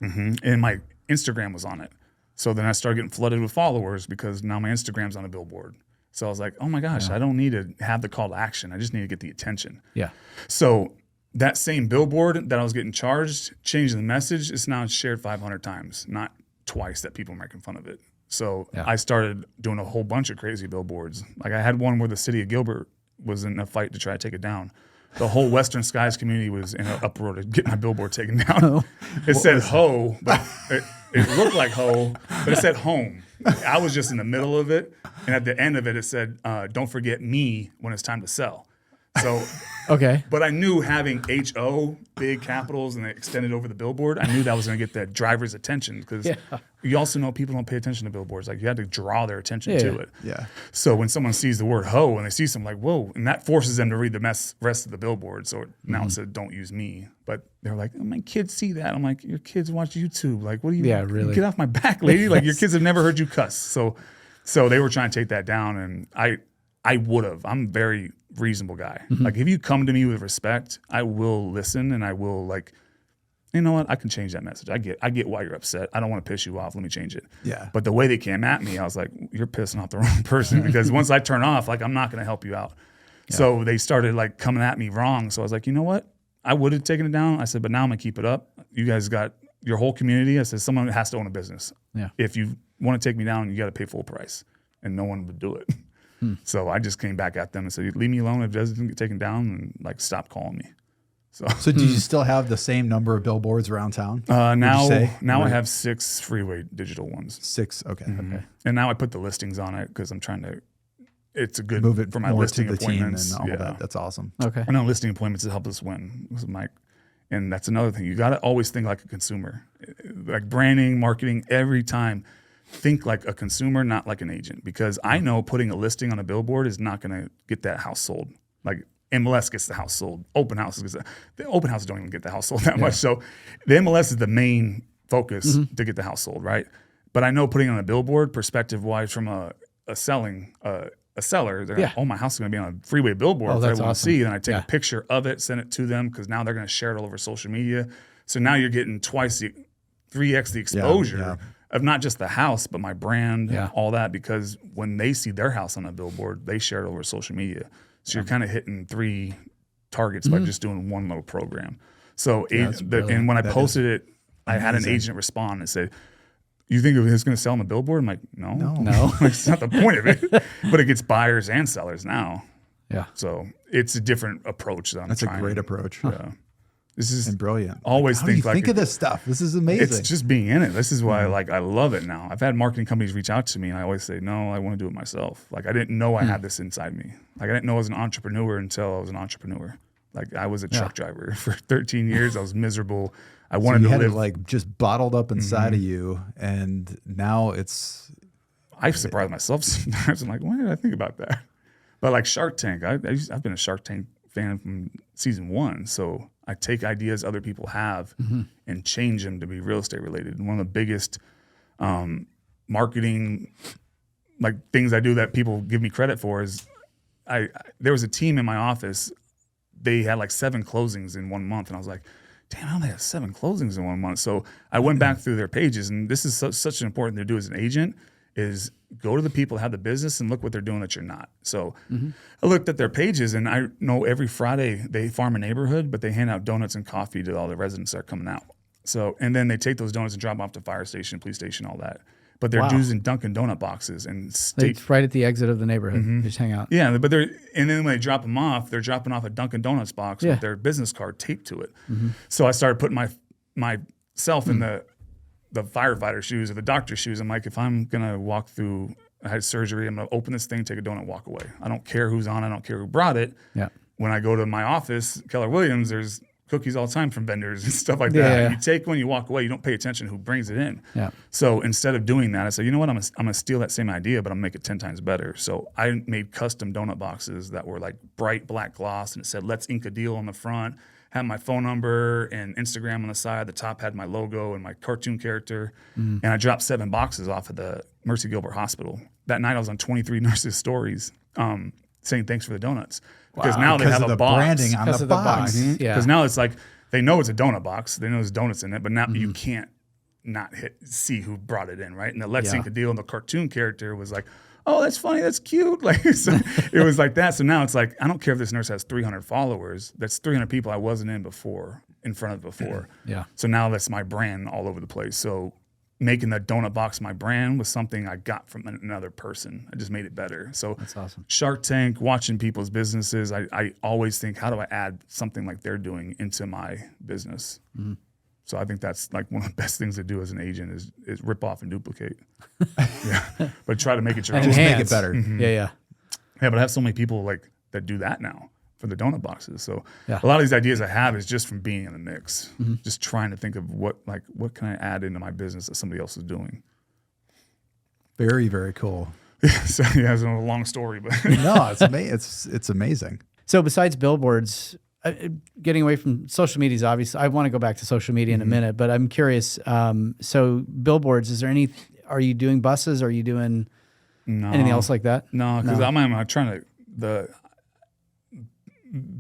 [SPEAKER 2] And my Instagram was on it. So then I started getting flooded with followers because now my Instagram's on a billboard. So I was like, oh my gosh, I don't need to have the call to action. I just need to get the attention.
[SPEAKER 3] Yeah.
[SPEAKER 2] So that same billboard that I was getting charged, changing the message, it's now shared 500 times, not twice that people are making fun of it. So I started doing a whole bunch of crazy billboards. Like I had one where the city of Gilbert was in a fight to try to take it down. The whole Western Skies community was in an uproar to get my billboard taken down. It said ho, but it looked like ho, but it said home. I was just in the middle of it. And at the end of it, it said, don't forget me when it's time to sell. So,
[SPEAKER 3] Okay.
[SPEAKER 2] but I knew having H-O, big capitals, and extended over the billboard, I knew that was going to get that driver's attention because you also know people don't pay attention to billboards. Like you had to draw their attention to it.
[SPEAKER 1] Yeah.
[SPEAKER 2] So when someone sees the word ho and they see something like, whoa, and that forces them to read the rest of the billboard. So now it said, don't use me. But they're like, oh, my kids see that. I'm like, your kids watch YouTube. Like, what do you,
[SPEAKER 3] really.
[SPEAKER 2] get off my back, lady. Like your kids have never heard you cuss. So they were trying to take that down and I would have. I'm a very reasonable guy. Like if you come to me with respect, I will listen and I will like, you know what? I can change that message. I get why you're upset. I don't want to piss you off. Let me change it.
[SPEAKER 1] Yeah.
[SPEAKER 2] But the way they came at me, I was like, you're pissing off the wrong person because once I turn off, like I'm not going to help you out. Yeah. So they started like coming at me wrong. So I was like, you know what? I would have taken it down. I said, but now I'm going to keep it up. You guys got your whole community. I said, someone has to own a business.
[SPEAKER 3] Yeah.
[SPEAKER 2] If you want to take me down, you got to pay full price. And no one would do it. So I just came back at them and said, leave me alone if it doesn't get taken down and like stop calling me. So
[SPEAKER 1] do you still have the same number of billboards around town?
[SPEAKER 2] now
[SPEAKER 1] Right.
[SPEAKER 2] I have 6 freeway digital ones.
[SPEAKER 1] 6. Okay. Okay.
[SPEAKER 2] And now I put the listings on it because I'm trying to, it's a good
[SPEAKER 1] Move it
[SPEAKER 2] for my
[SPEAKER 1] more
[SPEAKER 2] listing
[SPEAKER 1] to the team
[SPEAKER 2] appointments.
[SPEAKER 1] and all that. That's awesome.
[SPEAKER 3] Okay.
[SPEAKER 2] I know listing appointments help us win. And that's another thing. You got to always think like a consumer, like branding, marketing, every time. Think like a consumer, not like an agent, because I know putting a listing on a billboard is not going to get that house sold. Like MLS gets the house sold. Open houses, the open houses don't even get the house sold that much. So the MLS is the main focus to get the house sold, right? But I know putting on a billboard, perspective wise, from a seller, they're like, oh, my house is going to be on a freeway billboard.
[SPEAKER 3] Oh,
[SPEAKER 2] If
[SPEAKER 3] that's
[SPEAKER 2] I want
[SPEAKER 3] awesome.
[SPEAKER 2] to see, then I take a picture of it, send it to them because now they're going to share it all over social media. So now you're getting 3x the exposure of not just the house, but my brand, all that, because when they see their house on a billboard, they share it over social media. So you're kind of hitting 3 targets by just doing one little program. So, and when I posted it, I had an agent respond and say, you think it's going to sell on the billboard? I'm like, no. It's not the point of it. But it gets buyers and sellers now.
[SPEAKER 3] Yeah.
[SPEAKER 2] So it's a different approach that I'm trying.
[SPEAKER 1] That's a great approach.
[SPEAKER 2] Yeah. This is
[SPEAKER 1] And brilliant.
[SPEAKER 2] Always
[SPEAKER 1] How do you
[SPEAKER 2] think
[SPEAKER 1] think of this stuff? This is amazing.
[SPEAKER 2] It's just being in it. This is why I love it now. I've had marketing companies reach out to me and I always say, no, I want to do it myself. Like I didn't know I had this inside me. Like I didn't know I was an entrepreneur until I was an entrepreneur. Like I was a truck driver for 13 years. I was miserable. I wanted
[SPEAKER 1] you
[SPEAKER 2] to
[SPEAKER 1] had
[SPEAKER 2] live.
[SPEAKER 1] it like just bottled up inside of you, and now it's.
[SPEAKER 2] I surprised myself sometimes. I'm like, why did I think about that? But like Shark Tank, I've been a Shark Tank fan from season 1. So I take ideas other people have and change them to be real estate related. And one of the biggest marketing like things I do that people give me credit for is there was a team in my office. They had like 7 closings in 1 month. And I was like, damn, how do they have 7 closings in 1 month? So I went back through their pages, and this is such an important thing to do as an agent is go to the people that have the business and look what they're doing that you're not. So I looked at their pages, and I know every Friday they farm a neighborhood, but they hand out donuts and coffee to all the residents that are coming out. So, and then they take those donuts and drop them off to fire station, police station, all that. But they're using Dunkin' Donut boxes and
[SPEAKER 3] It's right at the exit of the neighborhood. They just hang out.
[SPEAKER 2] Yeah, but and then when they drop them off, they're dropping off a Dunkin' Donuts box with their business card taped to it. So I started putting myself in the firefighter shoes or the doctor's shoes. I'm like, if I'm gonna walk through I had surgery. I'm going to open this thing, take a donut, walk away. I don't care who's on. I don't care who brought it.
[SPEAKER 3] Yeah.
[SPEAKER 2] When I go to my office, Keller Williams, there's cookies all the time from vendors and stuff like that.
[SPEAKER 3] Yeah.
[SPEAKER 2] You take one, you walk away. You don't pay attention to who brings it in.
[SPEAKER 3] Yeah.
[SPEAKER 2] So instead of doing that, I said, you know what? I'm gonna steal that same idea, but I'm gonna make it 10 times better. So I made custom donut boxes that were like bright black gloss, and it said "Let's ink a deal" on the front. Had my phone number and Instagram on the side. The top had my logo and my cartoon character. And I dropped 7 boxes off of the Mercy Gilbert Hospital. That night I was on 23 nurses' stories saying thanks for the donuts. Because now they have
[SPEAKER 1] of
[SPEAKER 2] a
[SPEAKER 1] the
[SPEAKER 2] box.
[SPEAKER 1] branding on the box.
[SPEAKER 3] Yeah.
[SPEAKER 2] Because now it's like they know it's a donut box. They know there's donuts in it, but now you can't not see who brought it in, right? And the Let's Ink a Deal and the cartoon character was like, oh, that's funny, that's cute. Like, so it was like that. So now it's like, I don't care if this nurse has 300 followers. That's 300 people I wasn't in front of before.
[SPEAKER 3] Yeah.
[SPEAKER 2] So now that's my brand all over the place. So making the donut box my brand was something I got from another person. I just made it better. So
[SPEAKER 3] That's awesome.
[SPEAKER 2] Shark Tank, watching people's businesses, I always think, how do I add something like they're doing into my business? So I think that's like one of the best things to do as an agent is rip off and duplicate. But try to make it your own.
[SPEAKER 1] Just make it
[SPEAKER 3] Enhance.
[SPEAKER 1] better.
[SPEAKER 3] Yeah.
[SPEAKER 2] Yeah, but I have so many people like that do that now for the donut boxes. So
[SPEAKER 3] Yeah.
[SPEAKER 2] a lot of these ideas I have is just from being in the mix, just trying to think of what can I add into my business that somebody else is doing.
[SPEAKER 1] Very, very cool.
[SPEAKER 2] So yeah, it's a long story, but
[SPEAKER 1] No, it's amazing.
[SPEAKER 3] So besides billboards, getting away from social media is obvious. I want to go back to social media in a minute, but I'm curious. So billboards, are you doing buses? Are you doing anything else like that?
[SPEAKER 2] no, because I'm trying to the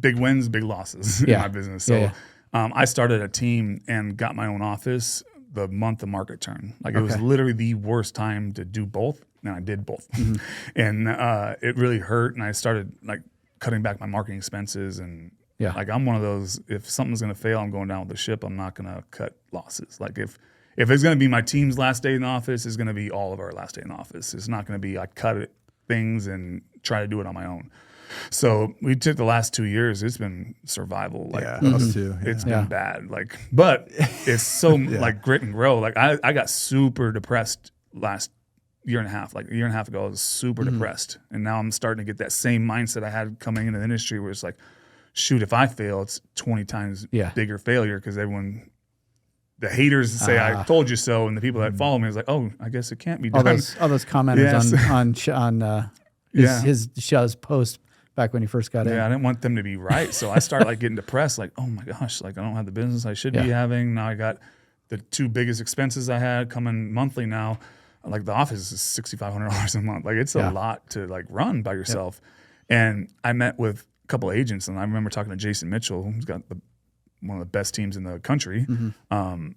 [SPEAKER 2] big wins, big losses in my business. So I started a team and got my own office the month the market turned. Like it was literally the worst time to do both, and I did both, and it really hurt. And I started like cutting back my marketing expenses and.
[SPEAKER 3] Yeah.
[SPEAKER 2] Like I'm one of those, if something's going to fail, I'm going down with the ship. I'm not going to cut losses. Like if it's going to be my team's last day in the office, it's going to be all of our last day in the office. It's not going to be I cut it, things and try to do it on my own. So we took the last 2 years. It's been survival. Like
[SPEAKER 1] us too. Yeah.
[SPEAKER 2] It's been bad. Like, but it's so like grit and grow. Like I got super depressed last year and a half. Like a year and a half ago, I was super depressed. And now I'm starting to get that same mindset I had coming into the industry where it's like, shoot, if I fail, it's 20 times bigger failure because everyone, the haters say, I told you so. And the people that follow me is like, oh, I guess it can't be done.
[SPEAKER 3] All those commenters on his show's post back when he first got in.
[SPEAKER 2] Yeah, I didn't want them to be right. So I started like getting depressed, like, oh my gosh, like I don't have the business I should be having. Now I got the 2 biggest expenses I had coming monthly now. Like the office is $6,500 a month. Like it's a lot to like run by yourself. And I met with couple of agents, and I remember talking to Jason Mitchell, who's got one of the best teams in the country. Come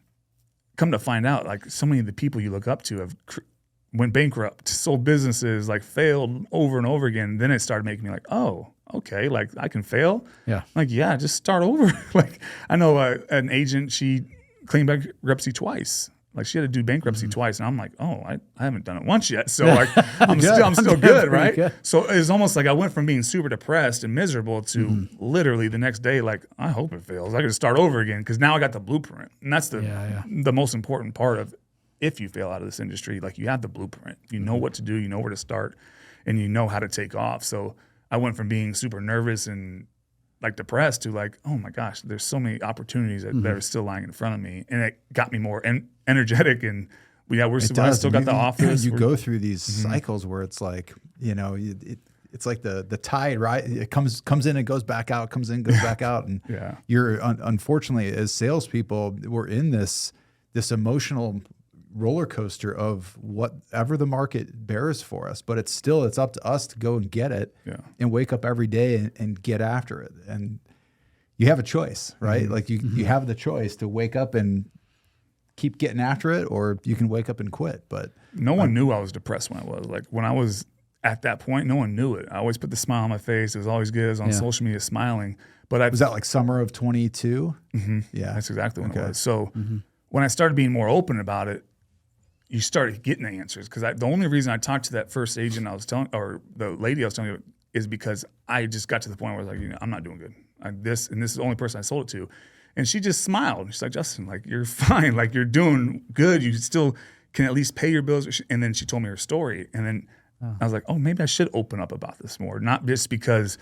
[SPEAKER 2] to find out, like so many of the people you look up to have went bankrupt, sold businesses, like failed over and over again. Then it started making me like, oh, okay, like I can fail.
[SPEAKER 3] Yeah,
[SPEAKER 2] like just start over. Like I know an agent, she claimed bankruptcy twice. Like she had to do bankruptcy twice, and I'm like, oh, I haven't done it once yet. So like I'm still good, right?
[SPEAKER 3] Good.
[SPEAKER 2] So it's almost like I went from being super depressed and miserable to literally the next day, like I hope it fails. I got to start over again because now I got the blueprint, and that's the most important part of if you fail out of this industry. Like you have the blueprint, you know what to do, you know where to start, and you know how to take off. So I went from being super nervous and like depressed to like, oh my gosh, there's so many opportunities that are still lying in front of me, and it got me more energetic. And I still got the office.
[SPEAKER 1] You go through these cycles where it's like, it's like the tide, right? It comes in and goes back out, comes in, goes back out, and you're unfortunately as salespeople, we're in this emotional roller coaster of whatever the market bears for us, but it's up to us to go and get it and wake up every day and get after it. And you have a choice, right? Like you have the choice to wake up and keep getting after it, or you can wake up and quit. But
[SPEAKER 2] no one knew I was depressed when I was at that point. No one knew it. I always put the smile on my face. It was always good. I was on social media smiling. But
[SPEAKER 1] was that like summer of 22? Yeah,
[SPEAKER 2] that's exactly when it was. So when I started being more open about it, you started getting the answers. Because the only reason I talked to that first agent I was telling, or the lady I was telling you, is because I just got to the point where I was like, I'm not doing good. This is the only person I sold it to. And she just smiled. She's like, Justin, like, you're fine. Like, you're doing good. You still can at least pay your bills. And then she told me her story. And then I was like, oh, maybe I should open up about this more. Not just because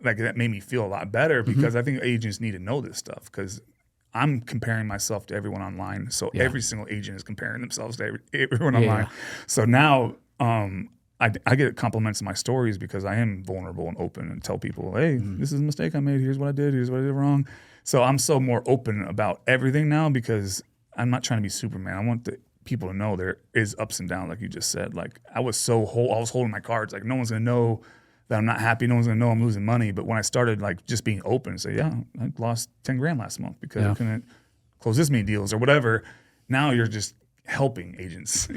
[SPEAKER 2] like that made me feel a lot better, because I think agents need to know this stuff, because I'm comparing myself to everyone online. So every single agent is comparing themselves to everyone online. So now I get compliments on my stories because I am vulnerable and open and tell people, hey, this is a mistake I made. Here's what I did. Here's what I did wrong. So I'm so more open about everything now, because I'm not trying to be Superman. I want the people to know there is ups and downs, like you just said. Like I was holding my cards. Like no one's gonna know that I'm not happy. No one's gonna know I'm losing money. But when I started like just being open and say, yeah, I lost 10 grand last month because I couldn't close this many deals or whatever. Now you're just helping agents.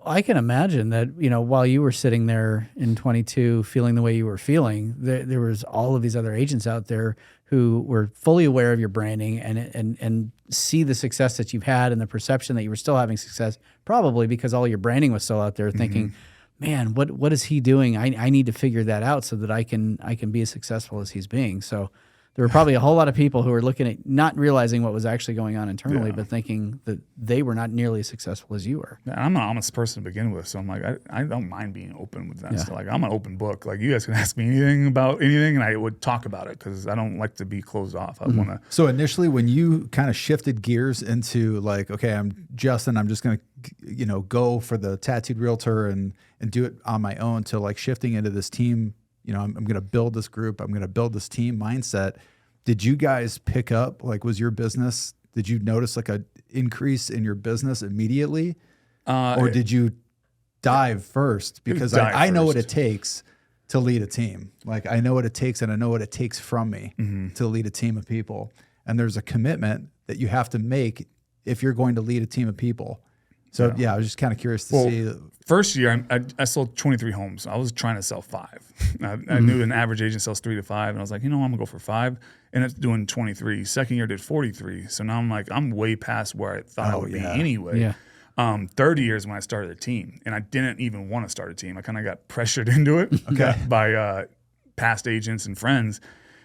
[SPEAKER 3] I can imagine that, while you were sitting there in 22 feeling the way you were feeling, there was all of these other agents out there who were fully aware of your branding and see the success that you've had and the perception that you were still having success, probably because all your branding was still out there, thinking, man, what is he doing? I need to figure that out so that I can be as successful as he's being. So there were probably a whole lot of people who were looking at, not realizing what was actually going on internally, but thinking that they were not nearly as successful as you were.
[SPEAKER 2] I'm an honest person to begin with, so I'm like, I don't mind being open with that. So like, I'm an open book. Like you guys can ask me anything about anything, and I would talk about it, because I don't like to be closed off. I want to.
[SPEAKER 1] So initially, when you kind of shifted gears into like, okay, I'm Justin, I'm just going to, go for the tattooed realtor and do it on my own, to like shifting into this team, I'm going to build this group, I'm going to build this team mindset. Did you guys pick up, like, was your business, did you notice like a increase in your business immediately? Or did you dive first? Because I know what it takes to lead a team. Like I know what it takes, and I know what it takes from me to lead a team of people. And there's a commitment that you have to make if you're going to lead a team of people. So I was just kind of curious to see.
[SPEAKER 2] First year, I sold 23 homes. I was trying to sell 5. I knew an average agent sells 3 to 5, and I was like, I'm gonna go for 5, and it's doing 23. Second year did 43. So now I'm like, I'm way past where I thought I would be anyway. Third year is when I started a team, and I didn't even want to start a team. I kind of got pressured into it by past agents and friends,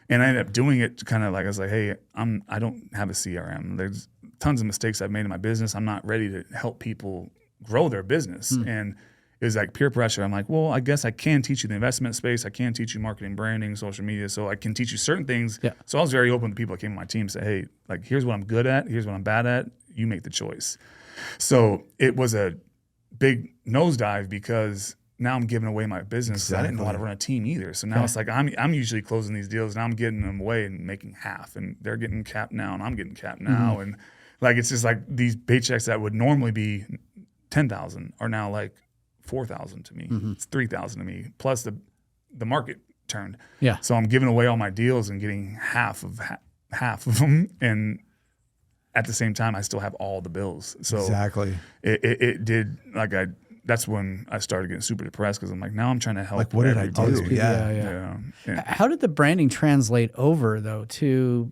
[SPEAKER 2] and I ended up doing it kind of like, I was like, hey, I don't have a CRM. There's tons of mistakes I've made in my business. I'm not ready to help people grow their business. And it was like peer pressure. I'm like, well, I guess I can teach you the investment space. I can teach you marketing, branding, social media. So I can teach you certain things. So I was very open to people that came on my team, say, hey, like, here's what I'm good at. Here's what I'm bad at. You make the choice. So it was a big nosedive, because now I'm giving away my business. I didn't know how to run a team either. So now it's like, I'm usually closing these deals, and I'm getting them away and making half, and they're getting capped now, and I'm getting capped now. And like, it's just like these paychecks that would normally be 10,000 are now like 4,000 to me. It's 3,000 to me, plus the market turned. So I'm giving away all my deals and getting half of them, and at the same time I still have all the bills. So it did, like, that's when I started getting super depressed, because I'm like, now I'm trying to help.
[SPEAKER 1] Like, what did I do?
[SPEAKER 3] Yeah. How did the branding translate over though to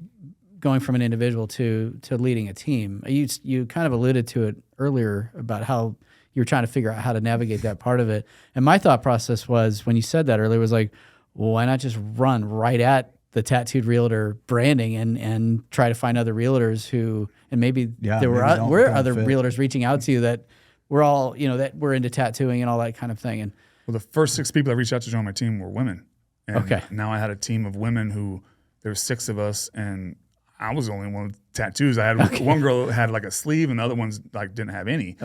[SPEAKER 3] going from an individual to leading a team? You kind of alluded to it earlier about how you were trying to figure out how to navigate that part of it. And my thought process was, when you said that earlier, was like, well, why not just run right at the tattooed realtor branding and try to find other realtors who, and maybe there were other realtors reaching out to you that were all, that were into tattooing and all that kind of thing. And
[SPEAKER 2] well, the first 6 people I reached out to join my team were women. And now I had a team of women who, there were 6 of us, and I was the only one with tattoos. I had one girl that had like a sleeve, and the other ones like didn't have any.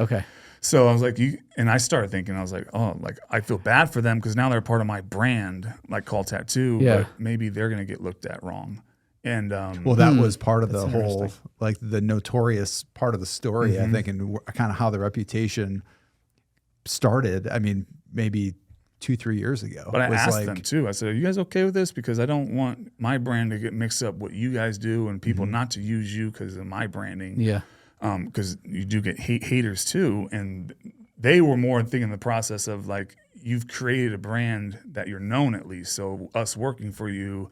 [SPEAKER 2] So I was like, and I started thinking, I was like, oh, like, I feel bad for them, because now they're part of my brand, like Call Tattoo, but maybe they're going to get looked at wrong. And
[SPEAKER 1] well, that was part of the whole, like, the notorious part of the story, I think, and kind of how the reputation started. I mean, maybe 2-3 years ago.
[SPEAKER 2] But I asked them too. I said, are you guys okay with this? Because I don't want my brand to get mixed up what you guys do, and people not to use you because of my branding. Because you do get haters too. And they were more thinking the process of like, you've created a brand that you're known, at least. So us working for you,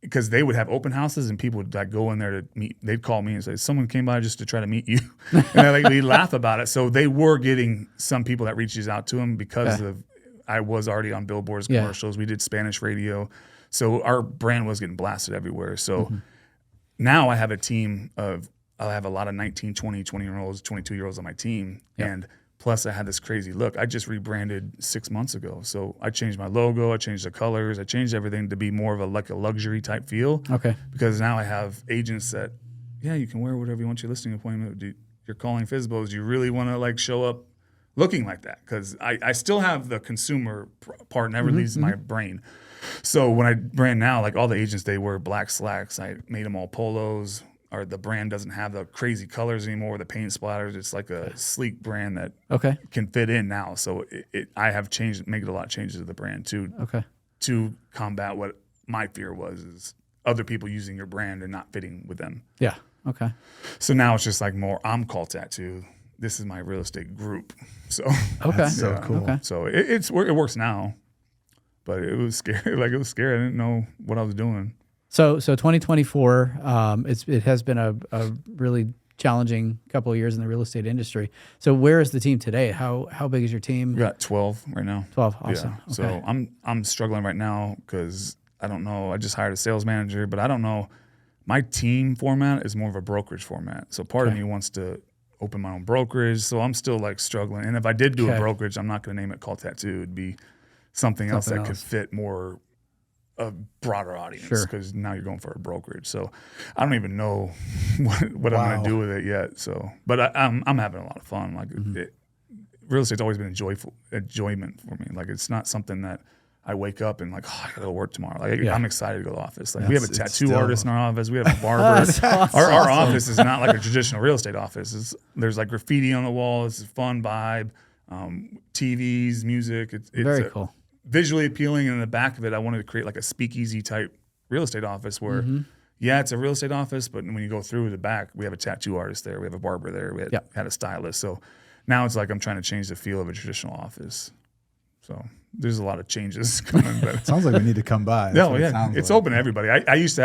[SPEAKER 2] because they would have open houses and people would like go in there to meet. They'd call me and say, someone came by just to try to meet you. And we'd laugh about it. So they were getting some people that reaches out to them because of, I was already on billboards, commercials. We did Spanish radio. So our brand was getting blasted everywhere. So now I have a team of, I have a lot of 19, 20, 20-year-olds, 22-year-olds on my team. And Plus, I had this crazy look. I just rebranded 6 months ago. So I changed my logo. I changed the colors. I changed everything to be more of a luxury type feel.
[SPEAKER 3] Okay.
[SPEAKER 2] Because now I have agents that, yeah, you can wear whatever you want your listing appointment. You're calling FSBOs. Do you really want to like show up looking like that? Because I still have the consumer part never leaves my brain. So when I brand now, like all the agents, they wear black slacks. I made them all polos. Or the brand doesn't have the crazy colors anymore, the paint splatters. It's like a sleek brand that can fit in now. So I have made a lot of changes to the brand too, to combat what my fear was, is other people using your brand and not fitting with them.
[SPEAKER 3] Yeah. Okay.
[SPEAKER 2] So now it's just like more, I'm Call Tattoo. This is my real estate group. So
[SPEAKER 1] so cool.
[SPEAKER 3] Okay.
[SPEAKER 2] So it works now, but it was scary. Like it was scary. I didn't know what I was doing.
[SPEAKER 3] So 2024, it has been a really challenging couple of years in the real estate industry. So where is the team today? How big is your team?
[SPEAKER 2] We got 12 right now.
[SPEAKER 3] 12, awesome.
[SPEAKER 2] Yeah. So I'm struggling right now because I don't know. I just hired a sales manager, but I don't know. My team format is more of a brokerage format. So part of me wants to open my own brokerage. So I'm still like struggling. And if I did do a brokerage, I'm not going to name it Call Tattoo. It'd be something else that could fit more a broader audience, because now you're going for a brokerage. So I don't even know what I'm going to do with it yet. So, but I'm having a lot of fun. Like real estate's always been enjoyment for me. Like it's not something that I wake up and like, oh, I gotta go to work tomorrow. Like I'm excited to go to the office. Like we have a tattoo artist in our office. We have a barber. Our office is not like a traditional real estate office. There's like graffiti on the wall. It's a fun vibe. TVs, music. It's
[SPEAKER 3] very cool.
[SPEAKER 2] Visually appealing, and in the back of it, I wanted to create like a speakeasy type real estate office where, it's a real estate office, but when you go through the back, we have a tattoo artist there, we have a barber there, we had a stylist. So now it's like I'm trying to change the feel of a traditional office. So there's a lot of changes coming. But
[SPEAKER 1] sounds like we need to come by.
[SPEAKER 2] No, it's open to everybody. I used to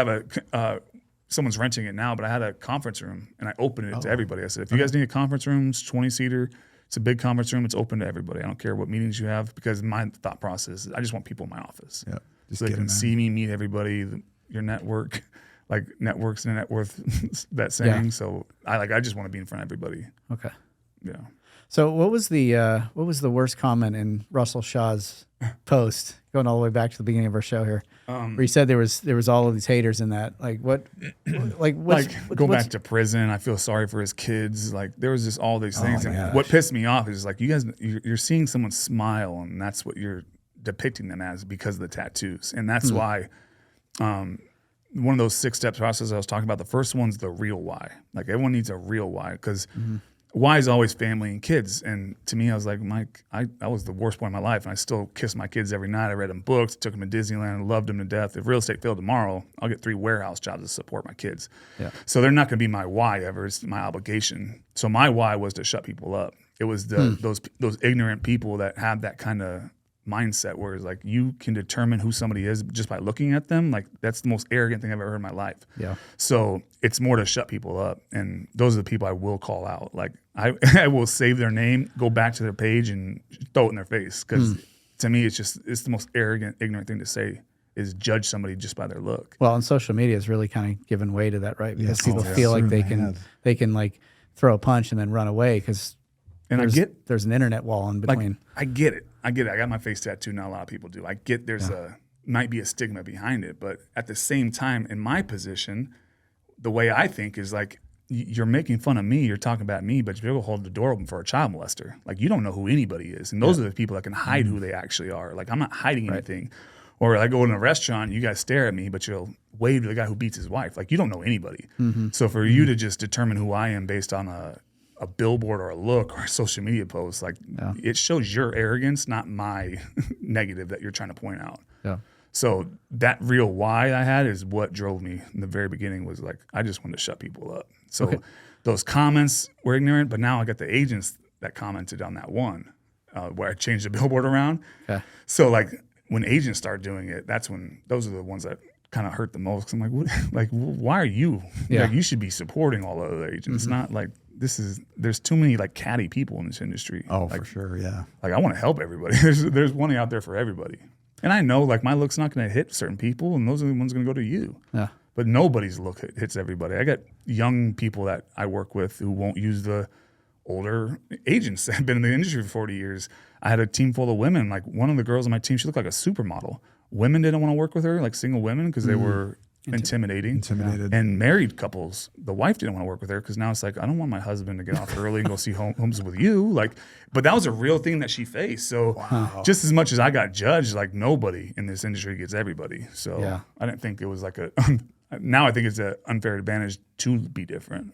[SPEAKER 2] have someone's renting it now, but I had a conference room and I opened it to everybody. I said, if you guys need a conference room, it's 20-seater. It's a big conference room. It's open to everybody. I don't care what meetings you have, because my thought process is I just want people in my office. Yeah, so they can see me, meet everybody, your network, like networks and net worth, that saying. Yeah. So I just want to be in front of everybody. Okay. Yeah.
[SPEAKER 3] So what was the worst comment in Russell Shaw's post, going all the way back to the beginning of our show here, where he said there was all of these haters in that? Like what?
[SPEAKER 2] Go back to prison. I feel sorry for his kids. Like there was just all these things. And what pissed me off is like, you guys, you're seeing someone smile, and that's what you're depicting them as because of the tattoos, and that's why. One of those 6-step processes I was talking about, the first one's the real why. Like everyone needs a real why, because why is always family and kids. And to me, I was like, Mike, I was the worst point in my life, and I still kiss my kids every night. I read them books, took them to Disneyland, loved them to death. If real estate failed tomorrow, I'll get 3 warehouse jobs to support my kids. Yeah. So they're not going to be my why ever. It's my obligation. So my why was to shut people up. It was those ignorant people that have that kind of mindset where it's like you can determine who somebody is just by looking at them. Like that's the most arrogant thing I've ever heard in my life. Yeah. So it's more to shut people up, and those are the people I will call out. Like I will save their name, go back to their page, and throw it in their face, because to me it's the most arrogant, ignorant thing to say is judge somebody just by their look.
[SPEAKER 3] Well, and social media has really kind of given way to that, right? Because people feel like they can like throw a punch and then run away because there's an internet wall in between.
[SPEAKER 2] Like, I get it. I got my face tattooed. Not a lot of people do. I get there's might be a stigma behind it, but at the same time, in my position, the way I think is like, you're making fun of me, you're talking about me, but you're going to hold the door open for a child molester. Like you don't know who anybody is, and those are the people that can hide who they actually are. Like I'm not hiding anything. Or I go in a restaurant, you guys stare at me, but you'll wave to the guy who beats his wife. Like you don't know anybody. So for you to just determine who I am based on a billboard or a look or a social media post, like it shows your arrogance, not my negative that you're trying to point out. Yeah. So that real why I had is what drove me in the very beginning, was like, I just wanted to shut people up. So those comments were ignorant, but now I got the agents that commented on that one where I changed the billboard around. Okay. So like when agents start doing it, that's when those are the ones that kind of hurt the most. 'Cause I'm like, what? Like, why are you? Yeah. Like, you should be supporting all the other agents, not like, there's too many like catty people in this industry.
[SPEAKER 1] Oh,
[SPEAKER 2] like,
[SPEAKER 1] for sure, yeah.
[SPEAKER 2] Like I want to help everybody. There's one out there for everybody, and I know like my look's not going to hit certain people, and those are the ones going to go to you. Yeah. But nobody's look hits everybody. I got young people that I work with who won't use the older agents that had been in the industry for 40 years. I had a team full of women. Like one of the girls on my team, she looked like a supermodel. Women didn't want to work with her, like single women, because they were intimidating. And married couples, the wife didn't want to work with her because now it's like, I don't want my husband to get off early and go see homes with you. Like, but that was a real thing that she faced. So just as much as I got judged, like nobody in this industry gets everybody. So I didn't think it was like now I think it's an unfair advantage to be different.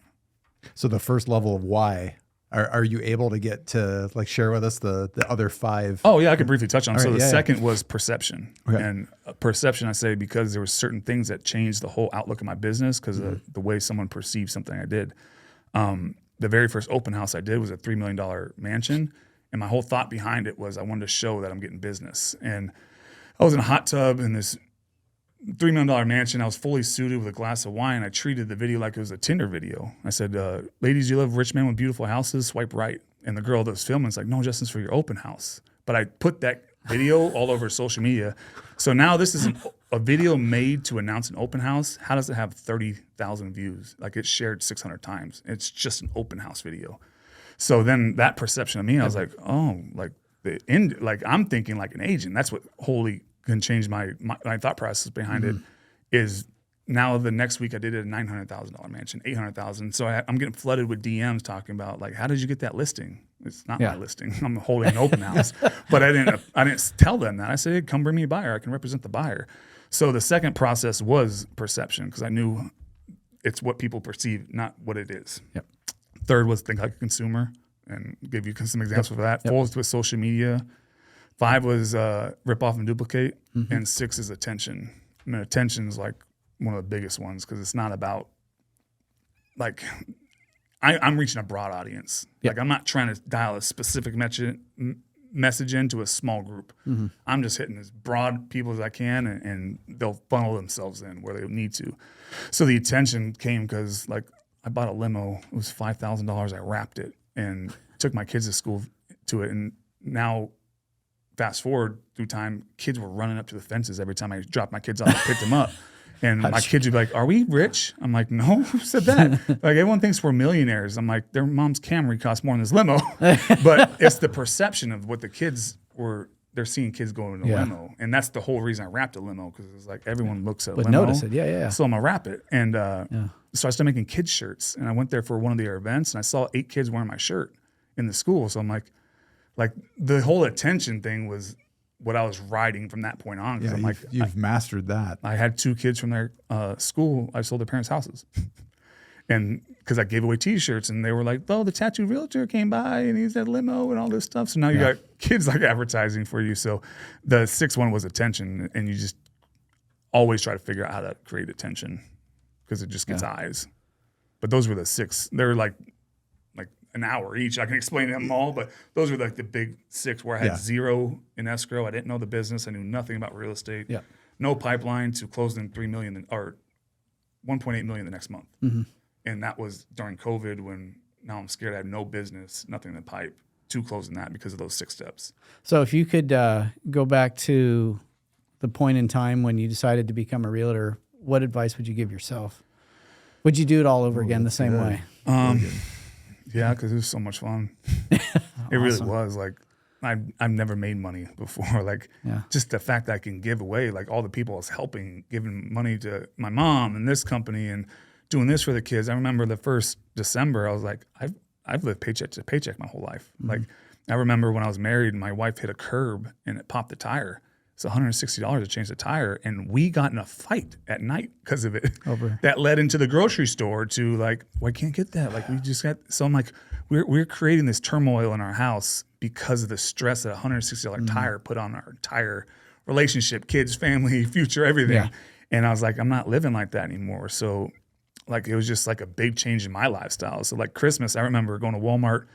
[SPEAKER 1] So the first level of why, are you able to get to like share with us the other 5?
[SPEAKER 2] Oh yeah, I could briefly touch on. So
[SPEAKER 1] right,
[SPEAKER 2] the second was perception.
[SPEAKER 1] Okay.
[SPEAKER 2] And perception, I say, because there were certain things that changed the whole outlook of my business because of the way someone perceived something I did. The very first open house I did was a $3 million mansion. And my whole thought behind it was I wanted to show that I'm getting business. And I was in a hot tub in this $3 million mansion. I was fully suited with a glass of wine. I treated the video like it was a Tinder video. I said, ladies, you love rich men with beautiful houses, swipe right. And the girl that was filming was like, no, Justin's for your open house. But I put that video all over social media. So now this is a video made to announce an open house. How does it have 30,000 views? Like it's shared 600 times. It's just an open house video. So then that perception of me, I was like, oh, like I'm thinking like an agent. That's what wholly can change my thought process behind it. Is now the next week I did a $900,000 mansion, $800,000. So I'm getting flooded with DMs talking about like, how did you get that listing? It's not my listing. I'm holding an open house, but I didn't tell them that. I said, hey, come bring me a buyer. I can represent the buyer. So the second process was perception because I knew it's what people perceive, not what it is.
[SPEAKER 3] Yep.
[SPEAKER 2] Third was think like a consumer, and give you some examples for that. 4 was with social media. 5 was rip off and duplicate, and 6 is attention. I mean, attention is like one of the biggest ones because it's not about like I'm reaching a broad audience. Like I'm not trying to dial a specific message into a small group. I'm just hitting as broad people as I can, and they'll funnel themselves in where they need to. So the attention came because like I bought a limo. It was $5,000. I wrapped it and took my kids to school to it, and now. Fast forward through time, kids were running up to the fences every time I dropped my kids off and picked them up. And my kids would be like, are we rich? I'm like, no, who said that? Like everyone thinks we're millionaires. I'm like, their mom's Camry costs more than this limo. But it's the perception of what the kids were, they're seeing kids going in a limo. And that's the whole reason I wrapped a limo because it's like everyone looks at a limo.
[SPEAKER 3] Notice it,
[SPEAKER 2] So I'm going to wrap it. And so I started making kids shirts. And I went there for one of their events and I saw 8 kids wearing my shirt in the school. So I'm like the whole attention thing was what I was riding from that point on.
[SPEAKER 1] Yeah,
[SPEAKER 2] I'm
[SPEAKER 1] you've mastered that.
[SPEAKER 2] I had 2 kids from their school. I sold their parents' houses. And because I gave away T-shirts and they were like, oh, the tattooed realtor came by and he's at limo and all this stuff. So now you got kids like advertising for you. So the 6th one was attention. And you just always try to figure out how to create attention because it just gets eyes. But those were the 6. They're like an hour each. I can explain them all, but those were like the big 6 where I had 0 in escrow. I didn't know the business. I knew nothing about real estate.
[SPEAKER 3] Yeah.
[SPEAKER 2] No pipeline to close in $3 million or $1.8 million the next month. And that was during COVID when now I'm scared I have no business, nothing in the pipe to closing that because of those 6 steps.
[SPEAKER 3] So if you could go back to the point in time when you decided to become a realtor, what advice would you give yourself? Would you do it all over again the same way?
[SPEAKER 2] Yeah, because it was so much fun. It really was. Like, I've never made money before. Like, just the fact that I can give away, like all the people I was helping, giving money to my mom and this company and doing this for the kids. I remember the first December, I was like, I've lived paycheck to paycheck my whole life. Like, I remember when I was married, my wife hit a curb and it popped the tire. It's $160 to change the tire. And we got in a fight at night because of it. That led into the grocery store to like, well, I can't get that. Like we just got, so I'm like, we're creating this turmoil in our house because of the stress that a $160 tire put on our entire relationship, kids, family, future, everything. Yeah. And I was like, I'm not living like that anymore. So like, it was just like a big change in my lifestyle. So like Christmas, I remember going to Walmart,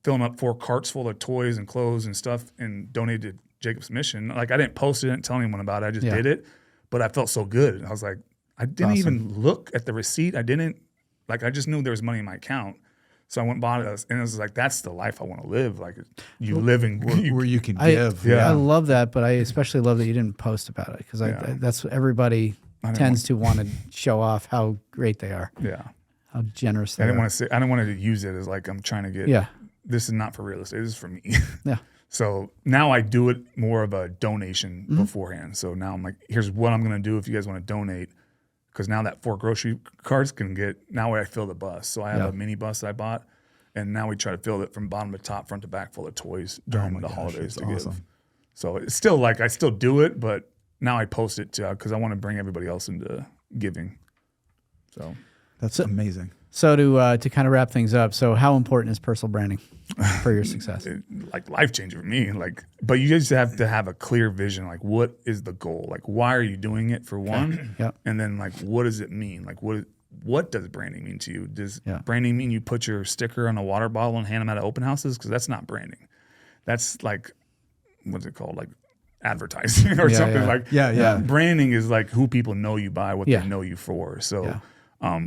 [SPEAKER 2] filling up 4 carts full of toys and clothes and stuff and donated Jacob's Mission. Like I didn't post it, didn't tell anyone about it. I just did it, but I felt so good. I was like, I didn't even look at the receipt. I just knew there was money in my account. So I went and bought it, and it was like, that's the life I want to live. Like you live in
[SPEAKER 1] where you can give.
[SPEAKER 3] I love that, but I especially love that you didn't post about it because that's what everybody tends to want to show off how great they are.
[SPEAKER 2] Yeah.
[SPEAKER 3] how generous they
[SPEAKER 2] I didn't
[SPEAKER 3] are.
[SPEAKER 2] want to say, I didn't want to use it as like I'm trying to get.
[SPEAKER 3] Yeah.
[SPEAKER 2] This is not for real estate. This is for me.
[SPEAKER 3] Yeah.
[SPEAKER 2] So now I do it more of a donation beforehand. So now I'm like, here's what I'm going to do if you guys want to donate. Because now that 4 grocery carts can get, now I fill the bus. So I have a mini bus that I bought. And now we try to fill it from bottom to top, front to back, full of toys during the holidays to give. So it's still like, I still do it, but now I post it because I want to bring everybody else into giving. So
[SPEAKER 1] That's amazing.
[SPEAKER 3] So to kind of wrap things up, so how important is personal branding for your success?
[SPEAKER 2] like life changing for me. Like, but you just have to have a clear vision. Like, what is the goal? Like, why are you doing it for one?
[SPEAKER 3] Yep.
[SPEAKER 2] And then like, what does it mean? Like, what does branding mean to you? Does branding mean you put your sticker on a water bottle and hand them out at open houses? Because that's not branding. That's like, what's it called? Like advertising or something. Like, branding is like who people know you by, what they know you for. So.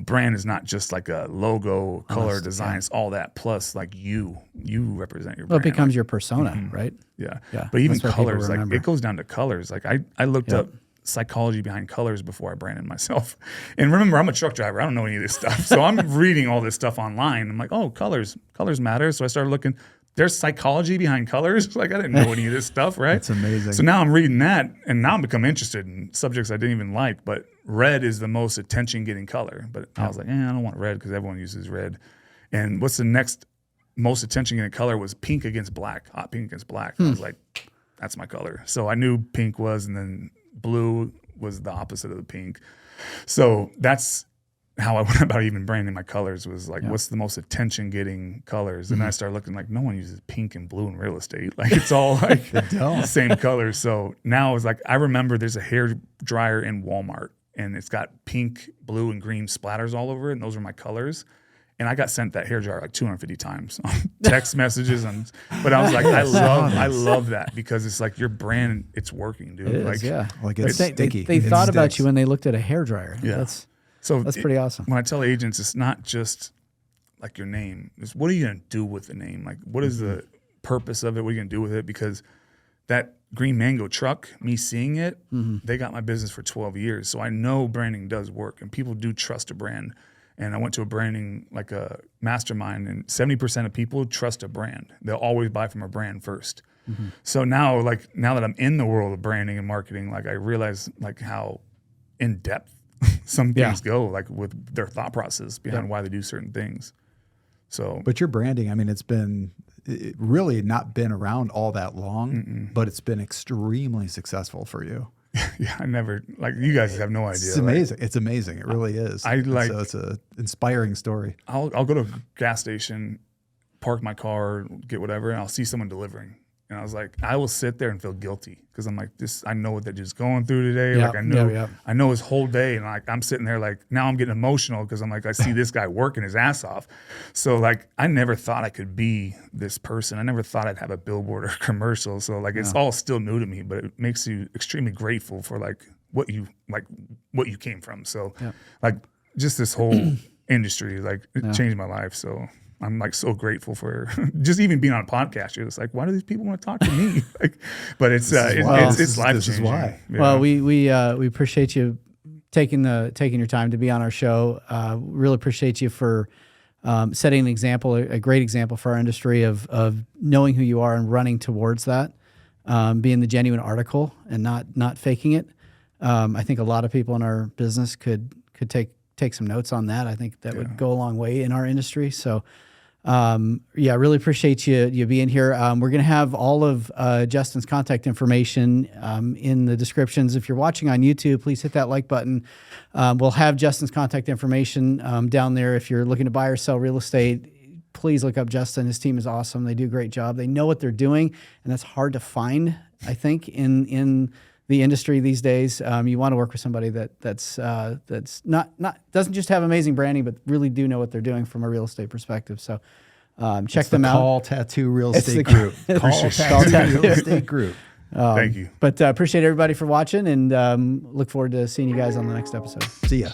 [SPEAKER 2] Brand is not just like a logo, color, design. It's all that plus like you represent your brand.
[SPEAKER 3] Well, it becomes your persona, right?
[SPEAKER 2] Yeah.
[SPEAKER 3] Yeah.
[SPEAKER 2] But even
[SPEAKER 3] That's what
[SPEAKER 2] colors,
[SPEAKER 3] people
[SPEAKER 2] like
[SPEAKER 3] remember.
[SPEAKER 2] it goes down to colors. Like I looked up psychology behind colors before I branded myself. And remember, I'm a truck driver. I don't know any of this stuff. So I'm reading all this stuff online. I'm like, oh, colors matter. So I started looking. There's psychology behind colors. Like I didn't know any of this stuff, right?
[SPEAKER 1] It's amazing.
[SPEAKER 2] So now I'm reading that, and now I'm becoming interested in subjects I didn't even like. But red is the most attention-getting color. But I was like, I don't want red because everyone uses red. And what's the next most attention-getting color was pink against black, hot pink against black. I was like, that's my color. So I knew pink was, and then blue was the opposite of the pink. So that's how I went about even branding my colors was like, what's the most attention-getting colors? And then I started looking like, no one uses pink and blue in real estate. Like it's all like the same colors. So now it's like, I remember there's a hair dryer in Walmart and it's got pink, blue, and green splatters all over it. And those are my colors. And I got sent that hair dryer like 250 times on text messages. But I was like, I love that because it's like your brand, it's working, dude.
[SPEAKER 3] It is,
[SPEAKER 2] like,
[SPEAKER 3] yeah.
[SPEAKER 1] Like it's sticky.
[SPEAKER 3] They thought about you when they looked at a hairdryer.
[SPEAKER 2] Yeah.
[SPEAKER 3] So that's pretty awesome.
[SPEAKER 2] When I tell agents, it's not just like your name. It's what are you going to do with the name? Like, what is the purpose of it? What are you going to do with it? Because that green mango truck, me seeing it, they got my business for 12 years. So I know branding does work and people do trust a brand. And I went to a branding, like a mastermind, and 70% of people trust a brand. They'll always buy from a brand first. So now that I'm in the world of branding and marketing, like I realize like how in depth some things go, like with their thought process behind why they do certain things. So,
[SPEAKER 1] but your branding, I mean, it really not been around all that long, but it's been extremely successful for you.
[SPEAKER 2] Yeah, I never, like, you guys have no idea.
[SPEAKER 1] It's amazing. It's amazing. It really is. So it's an inspiring story.
[SPEAKER 2] I'll go to a gas station, park my car, get whatever, and I'll see someone delivering. And I was like, I will sit there and feel guilty because I'm like, I know what they're just going through today.
[SPEAKER 3] Yep,
[SPEAKER 2] Like I know his whole day. And like, I'm sitting there like, now I'm getting emotional because I'm like, I see this guy working his ass off. So like, I never thought I could be this person. I never thought I'd have a billboard or a commercial. So like, it's all still new to me, but it makes you extremely grateful for like what you came from. So like just this whole industry, like it changed my life. So I'm like so grateful for just even being on a podcast. You're just like, why do these people want to talk to me? Like, but it's life changing.
[SPEAKER 1] This is why.
[SPEAKER 2] Yeah.
[SPEAKER 3] Well, we appreciate you taking your time to be on our show. Really appreciate you for setting an example, a great example for our industry of knowing who you are and running towards that, being the genuine article and not faking it. I think a lot of people in our business could take some notes on that. I think that would go a long way in our industry. So. Really appreciate you being here. We're going to have all of Justin's contact information in the descriptions. If you're watching on YouTube, please hit that like button. We'll have Justin's contact information down there. If you're looking to buy or sell real estate, please look up Justin. His team is awesome. They do a great job. They know what they're doing, and that's hard to find, I think, in the industry these days. You want to work with somebody that's not doesn't just have amazing branding, but really do know what they're doing from a real estate perspective. So check them out.
[SPEAKER 1] Call Tattoo Real Estate Group. Call Tattoo Real Estate Group.
[SPEAKER 2] Thank you.
[SPEAKER 3] But appreciate everybody for watching, and look forward to seeing you guys on the next episode.
[SPEAKER 1] See ya.